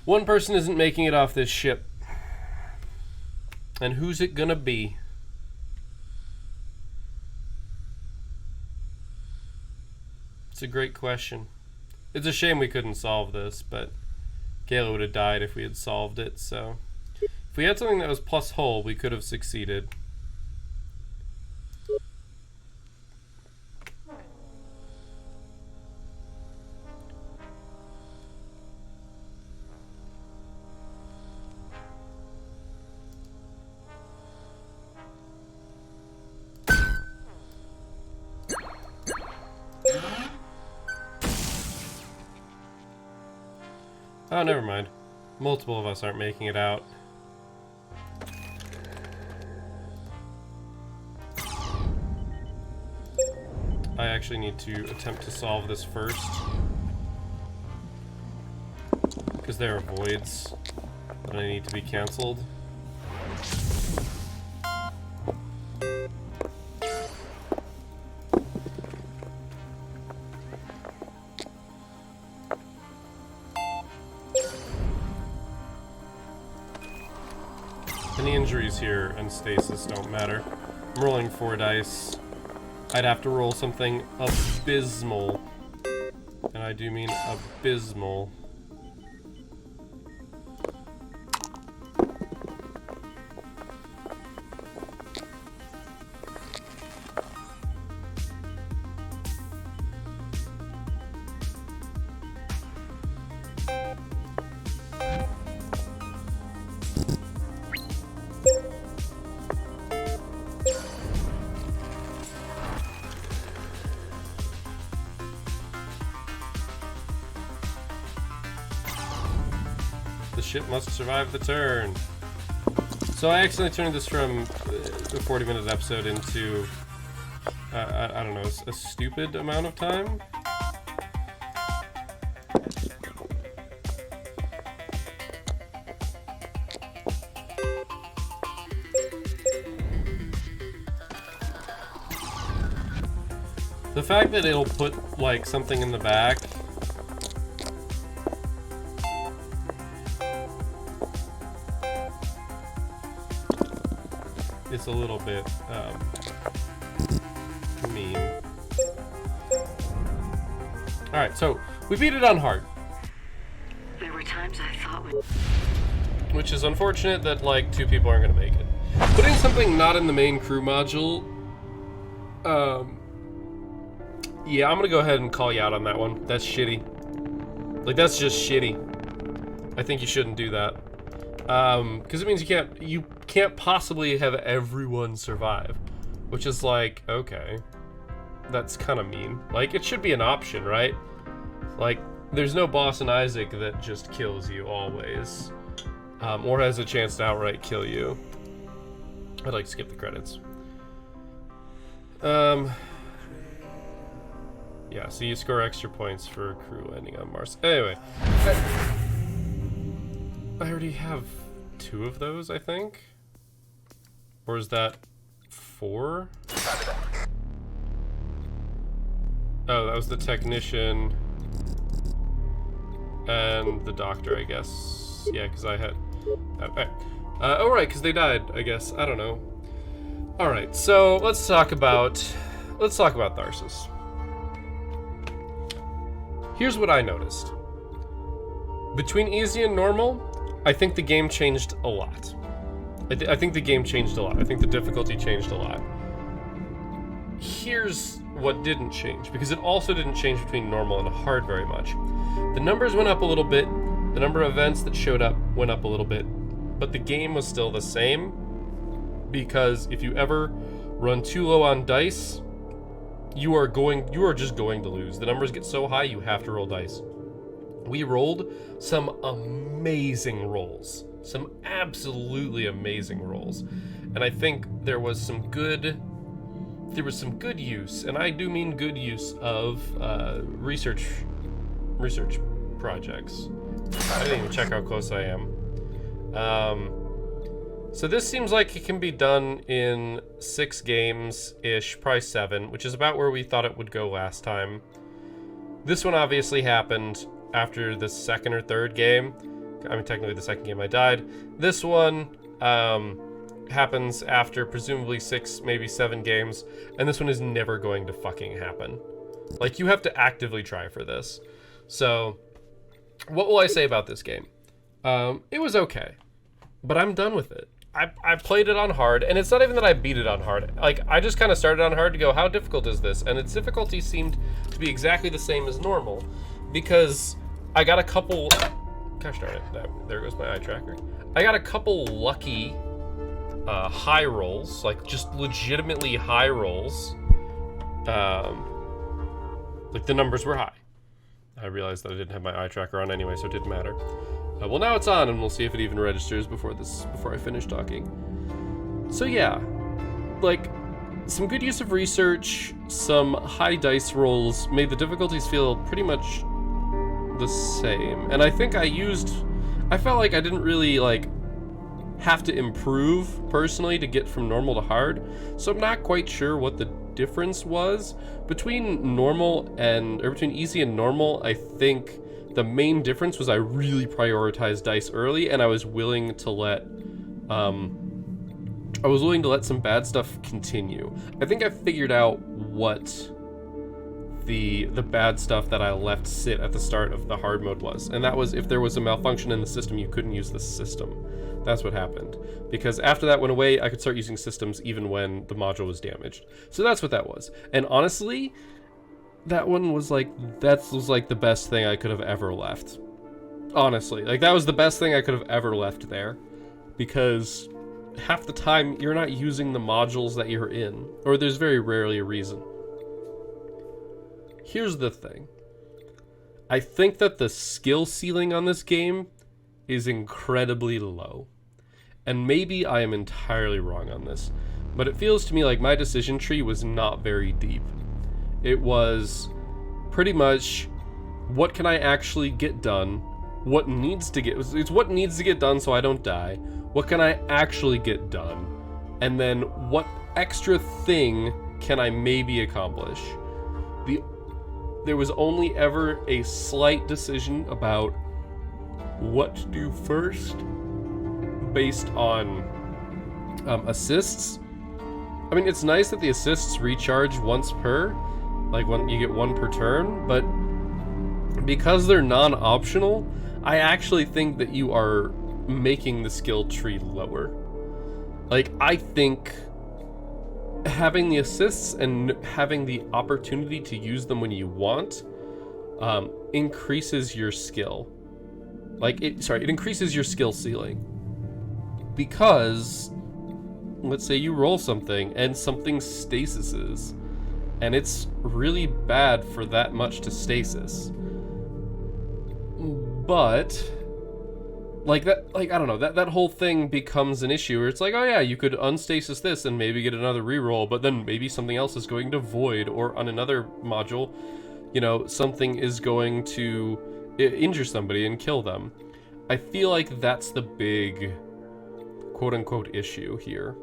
One person isn't making it off this ship. And who's it gonna be? It's a great question. It's a shame we couldn't solve this, but Kayla would have died if we had solved it, so... If we had something that was plus hull, we could have succeeded. Oh, never mind. Multiple of us aren't making it out. I actually need to attempt to solve this first. Because there are voids that I need to be cancelled. Any injuries here and stasis don't matter. I'm rolling 4 dice. I'd have to roll something abysmal. And I do mean abysmal. The ship must survive the turn. So I accidentally turned this from a 40-minute episode into, I don't know, a stupid amount of time. The fact that it'll put, like, something in the back is a little bit, mean. Alright, so we beat it on hard. There were times I thought Which is unfortunate that, like, 2 people aren't gonna make it. Putting something not in the main crew module, yeah, I'm gonna go ahead and call you out on that one. That's shitty. Like, that's just shitty. I think you shouldn't do that. Because it means you can't possibly have everyone survive. Which is like, okay. That's kind of mean. Like, it should be an option, right? Like, there's no boss in Isaac that just kills you always. Or has a chance to outright kill you. I'd like to skip the credits. Yeah, so you score extra points for a crew landing on Mars. Anyway. I already have 2 of those, I think. Or is that 4? Oh, that was the technician and the doctor, I guess. Yeah, because I had... Okay. Oh, right, because they died, I guess. I don't know. All right, so let's talk about Tharsis. Here's what I noticed. Between easy and normal, I think the game changed a lot. I think the game changed a lot. I think the difficulty changed a lot. Here's what didn't change, because it also didn't change between normal and hard very much. The numbers went up a little bit, the number of events that showed up went up a little bit, but the game was still the same, because if you ever run too low on dice, you are just going to lose. The numbers get so high, you have to roll dice. We rolled some amazing rolls. Some absolutely amazing rolls. And I think there was some good use, and I do mean good use of research projects. I didn't even check how close I am. So this seems like it can be done in 6 games-ish, probably 7, which is about where we thought it would go last time. This one obviously happened after the 2nd or 3rd game. I mean, technically the 2nd game I died. This one happens after presumably 6, maybe 7 games, and this one is never going to fucking happen. Like, you have to actively try for this. So, what will I say about this game? It was okay, but I'm done with it. I played it on hard, and it's not even that I beat it on hard. Like, I just kind of started on hard to go, how difficult is this? And its difficulty seemed to be exactly the same as normal, because I got a couple... Gosh darn it, there goes my eye tracker. I got a couple lucky high rolls, like just legitimately high rolls. Like the numbers were high. I realized that I didn't have my eye tracker on anyway, so it didn't matter. Well, now it's on, and we'll see if it even registers before I finish talking. So yeah, like, some good use of research, some high dice rolls made the difficulties feel pretty much the same. And I think I felt like I didn't really, like, have to improve personally to get from normal to hard, so I'm not quite sure what the difference was between easy and normal. I think the main difference was I really prioritized dice early, and I was willing to let some bad stuff continue. I think I figured out what the bad stuff that I left sit at the start of the hard mode was, and that was if there was a malfunction in the system, you couldn't use the system. That's what happened. Because after that went away, I could start using systems even when the module was damaged. So that's what that was. And honestly, that was the best thing I could have ever left. Honestly, like, that was the best thing I could have ever left there, because half the time you're not using the modules that you're in, or there's very rarely a reason. Here's the thing. I think that the skill ceiling on this game is incredibly low. And maybe I am entirely wrong on this, but it feels to me like my decision tree was not very deep. It was pretty much, what can I actually get done? What needs to get done so I don't die? What can I actually get done? And then what extra thing can I maybe accomplish? There was only ever a slight decision about what to do first based on assists. I mean, it's nice that the assists recharge once per, like, when you get one per turn, but because they're non-optional, I actually think that you are making the skill tree lower. Like, I think having the assists and having the opportunity to use them when you want increases your skill. It increases your skill ceiling. Because, let's say you roll something and something stasises, and it's really bad for that much to stasis. But, I don't know, that whole thing becomes an issue where it's like, oh yeah, you could unstasis this and maybe get another reroll, but then maybe something else is going to void, or on another module, something is going to injure somebody and kill them. I feel like that's the big quote-unquote issue here.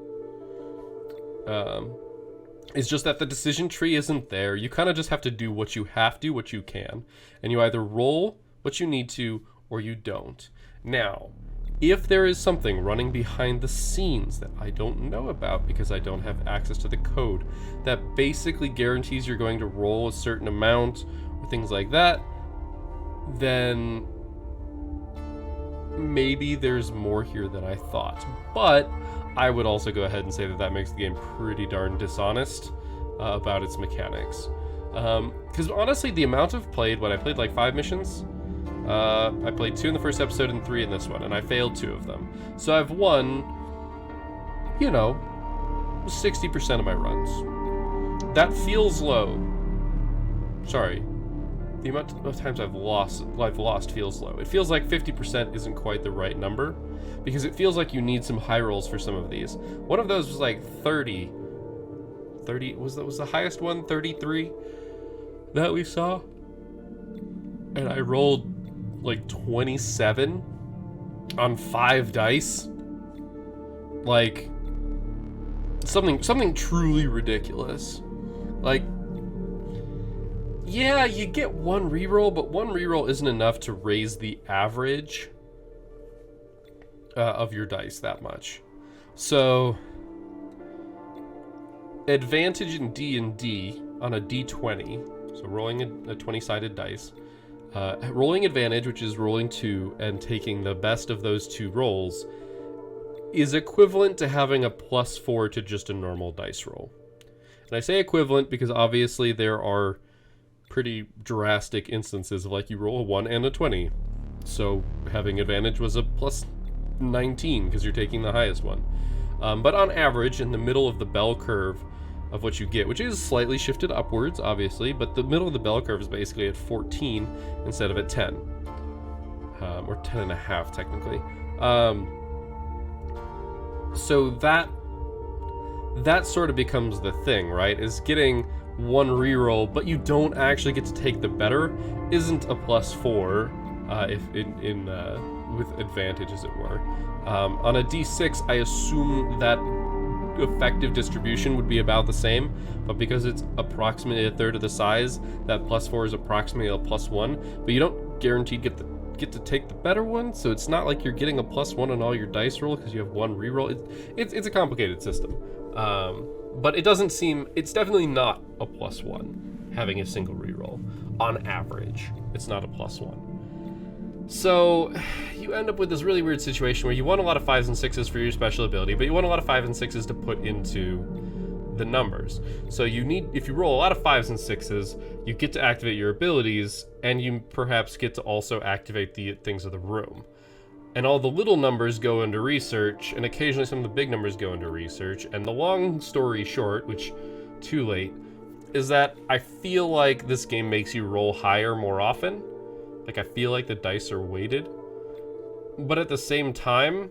It's just that the decision tree isn't there. You kind of just have to do what you can. And you either roll what you need to, or you don't. Now, if there is something running behind the scenes that I don't know about because I don't have access to the code, that basically guarantees you're going to roll a certain amount, or things like that, then maybe there's more here than I thought. But I would also go ahead and say that makes the game pretty darn dishonest about its mechanics. Because honestly, the amount I've played, I played like 5 missions. I played 2 in the first episode and 3 in this one, and I failed 2 of them. So I've won, 60% of my runs. That feels low. Sorry. The amount of times I've lost feels low. It feels like 50% isn't quite the right number, because it feels like you need some high rolls for some of these. One of those was like 30 was the highest one, 33 that we saw, and I rolled like 27 on 5 dice. Like, something truly ridiculous. Like, yeah, you get one reroll, but one reroll isn't enough to raise the average of your dice that much. So, advantage in D&D on a D20, so rolling a 20-sided dice, rolling advantage, which is rolling 2 and taking the best of those 2 rolls, is equivalent to having a +4 to just a normal dice roll. And I say equivalent because obviously there are pretty drastic instances of, like, you roll a 1 and a 20. So having advantage was a +19 because you're taking the highest one. But on average, in the middle of the bell curve of what you get, which is slightly shifted upwards, obviously, but the middle of the bell curve is basically at 14 instead of at 10. or 10.5 technically. So that sort of becomes the thing, right? Is getting one reroll, but you don't actually get to take the better, isn't a +4 if in with advantage, as it were. On a D6, I assume that effective distribution would be about the same, but because it's approximately a third of the size, that +4 is approximately a +1. But you don't guaranteed get to take the better one, so it's not like you're getting a +1 on all your dice roll because you have one reroll. It's a complicated system, but it doesn't seem. It's definitely not a +1 having a single reroll. On average, it's not a +1. So you end up with this really weird situation where you want a lot of 5s and 6s for your special ability, but you want a lot of 5s and 6s to put into the numbers. So you need, if you roll a lot of 5s and 6s, you get to activate your abilities, and you perhaps get to also activate the things of the room. And all the little numbers go into research, and occasionally some of the big numbers go into research. And the long story short, which too late, is that I feel like this game makes you roll higher more often. Like, I feel like the dice are weighted. But at the same time,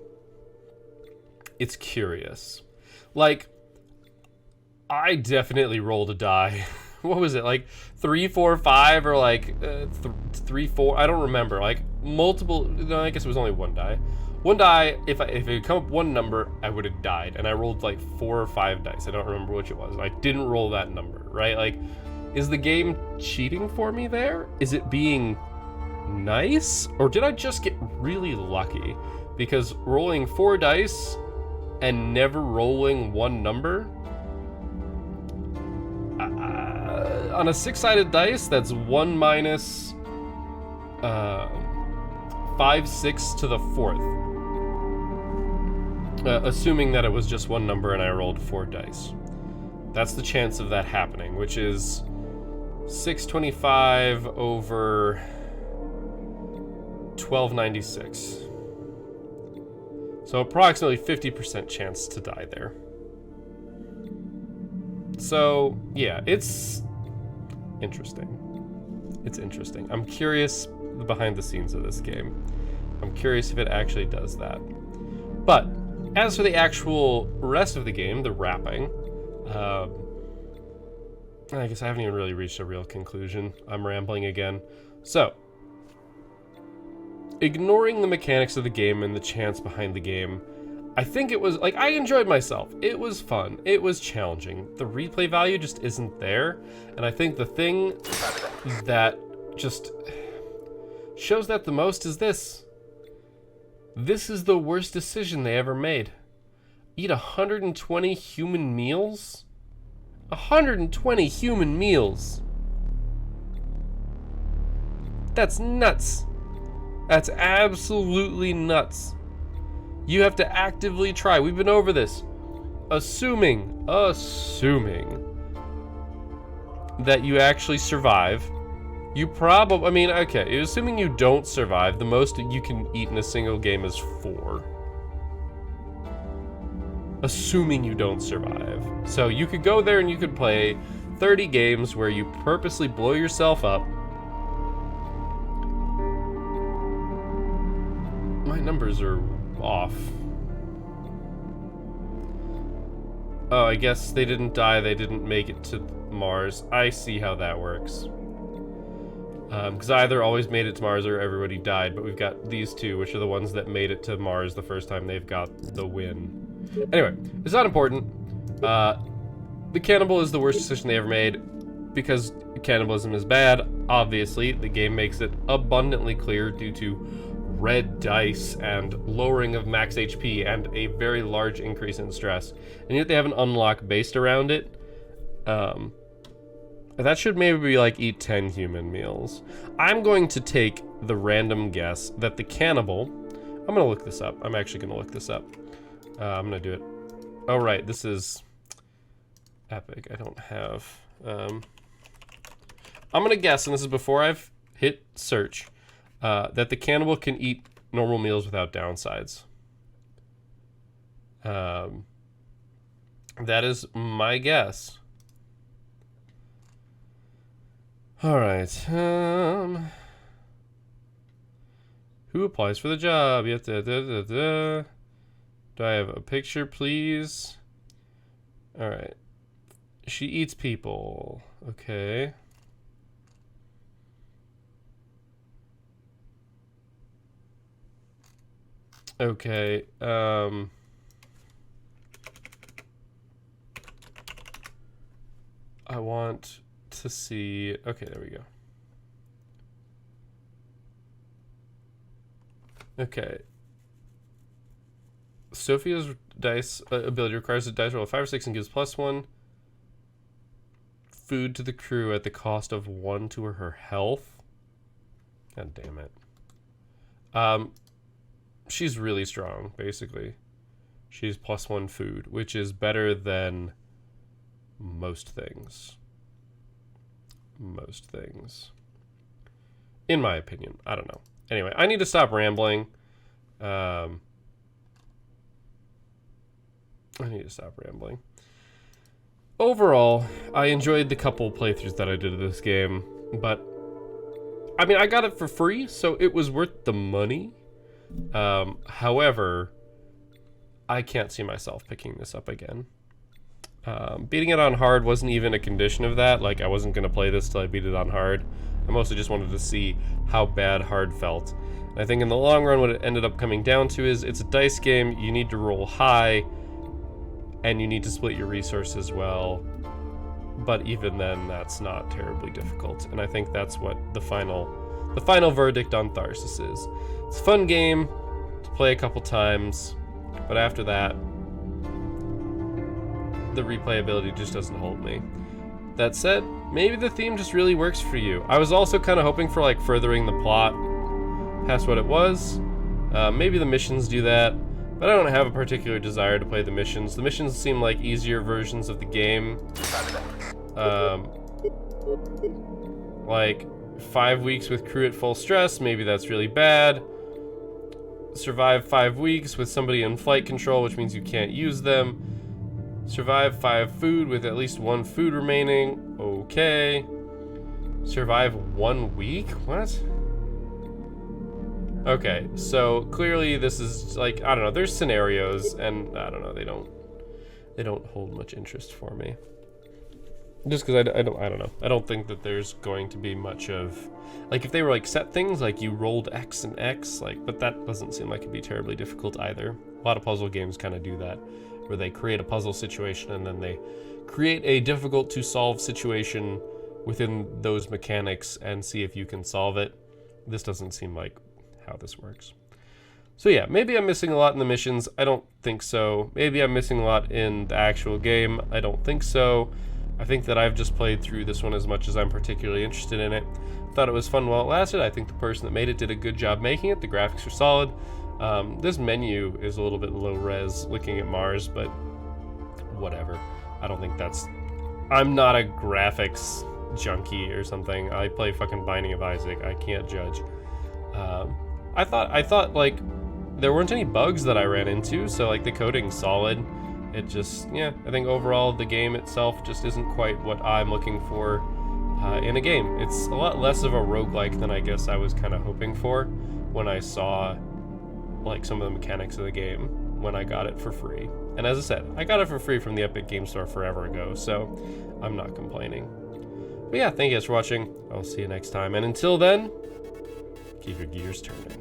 it's curious. Like, I definitely rolled a die. What was it, like 3, 4, 5, or like 3, 4? I don't remember. Like multiple. No, I guess it was only one die. One die. If it had come up one number, I would have died. And I rolled like 4 or 5 dice. I don't remember which it was. I didn't roll that number, right? Like, is the game cheating for me there? Is it being nice, or did I just get really lucky? Because rolling 4 dice and never rolling one number. On a 6-sided dice, that's 1 minus 5, 6 to the 4th. Assuming that it was just one number and I rolled 4 dice. That's the chance of that happening, which is 625 over 1296. So approximately 50% chance to die there. So, yeah, it's interesting. It's interesting. I'm curious behind the scenes of this game. I'm curious if it actually does that. But as for the actual rest of the game, the wrapping, I guess I haven't even really reached a real conclusion. I'm rambling again. So, ignoring the mechanics of the game and the chance behind the game, I think it was, like, I enjoyed myself. It was fun. It was challenging. The replay value just isn't there. And I think the thing that just shows that the most is this. This is the worst decision they ever made. Eat 120 human meals? 120 human meals. That's nuts. That's absolutely nuts. You have to actively try. We've been over this. Assuming that you actually survive, you probably, I mean, okay, assuming you don't survive, the most you can eat in a single game is 4. Assuming you don't survive. So you could go there and you could play 30 games where you purposely blow yourself up. My numbers are off. Oh, I guess they didn't die, they didn't make it to Mars. I see how that works. Because either always made it to Mars or everybody died, but we've got these two, which are the ones that made it to Mars the first time they've got the win. Anyway, it's not important. The cannibal is the worst decision they ever made, because cannibalism is bad. Obviously, the game makes it abundantly clear due to red dice and lowering of max HP and a very large increase in stress. And yet they have an unlock based around it. That should maybe be like eat 10 human meals. I'm going to take the random guess that the cannibal... I'm going to look this up. I'm actually going to look this up. I'm going to do it. Oh, right. This is epic. I don't have... I'm going to guess, and this is before I've hit search, that the cannibal can eat normal meals without downsides. That is my guess. All right. Who applies for the job? You have to, Do I have a picture, please? All right. She eats people. Okay. Okay. I want to see. Okay, there we go. Okay. Sophia's dice ability requires a dice roll of 5 or 6 and gives +1 food to the crew at the cost of 1 to her health. God damn it. She's really strong, basically. She's +1 food, which is better than most things. Most things. In my opinion. I don't know. Anyway, I need to stop rambling. I need to stop rambling. Overall, I enjoyed the couple playthroughs that I did of this game, but I mean, I got it for free, so it was worth the money. However, I can't see myself picking this up again. Beating it on hard wasn't even a condition of that. Like, I wasn't going to play this till I beat it on hard. I mostly just wanted to see how bad hard felt. And I think in the long run, what it ended up coming down to is it's a dice game. You need to roll high, and you need to split your resources well. But even then, that's not terribly difficult. And I think that's what the final verdict on Tharsis is. It's a fun game to play a couple times, but after that, the replayability just doesn't hold me. That said, maybe the theme just really works for you. I was also kind of hoping for like furthering the plot past what it was. Maybe the missions do that, but I don't have a particular desire to play the missions. The missions seem like easier versions of the game. Like 5 weeks with crew at full stress, maybe that's really bad. Survive 5 weeks with somebody in flight control, which means you can't use them. Survive 5 food with at least 1 food remaining. Okay. Survive 1 week? What? Okay, so clearly this is like, I don't know, there's scenarios and I don't know, they don't hold much interest for me. Just because I don't know. I don't think that there's going to be much of, like, if they were like set things, like you rolled X and X, like, but that doesn't seem like it'd be terribly difficult either. A lot of puzzle games kind of do that, where they create a puzzle situation and then they create a difficult to solve situation within those mechanics and see if you can solve it. This doesn't seem like how this works. So yeah, maybe I'm missing a lot in the missions. I don't think so. Maybe I'm missing a lot in the actual game. I don't think so. I think that I've just played through this one as much as I'm particularly interested in it. Thought it was fun while it lasted. I think the person that made it did a good job making it. The graphics are solid. This menu is a little bit low res looking at Mars, but whatever. I don't think that's... I'm not a graphics junkie or something. I play fucking Binding of Isaac. I can't judge. I thought like there weren't any bugs that I ran into, so like the coding's solid. It just, yeah, I think overall the game itself just isn't quite what I'm looking for in a game. It's a lot less of a roguelike than I guess I was kind of hoping for when I saw like some of the mechanics of the game when I got it for free. And as I said, I got it for free from the Epic Game Store forever ago, so I'm not complaining. But yeah, thank you guys for watching. I'll see you next time, and until then, keep your gears turning.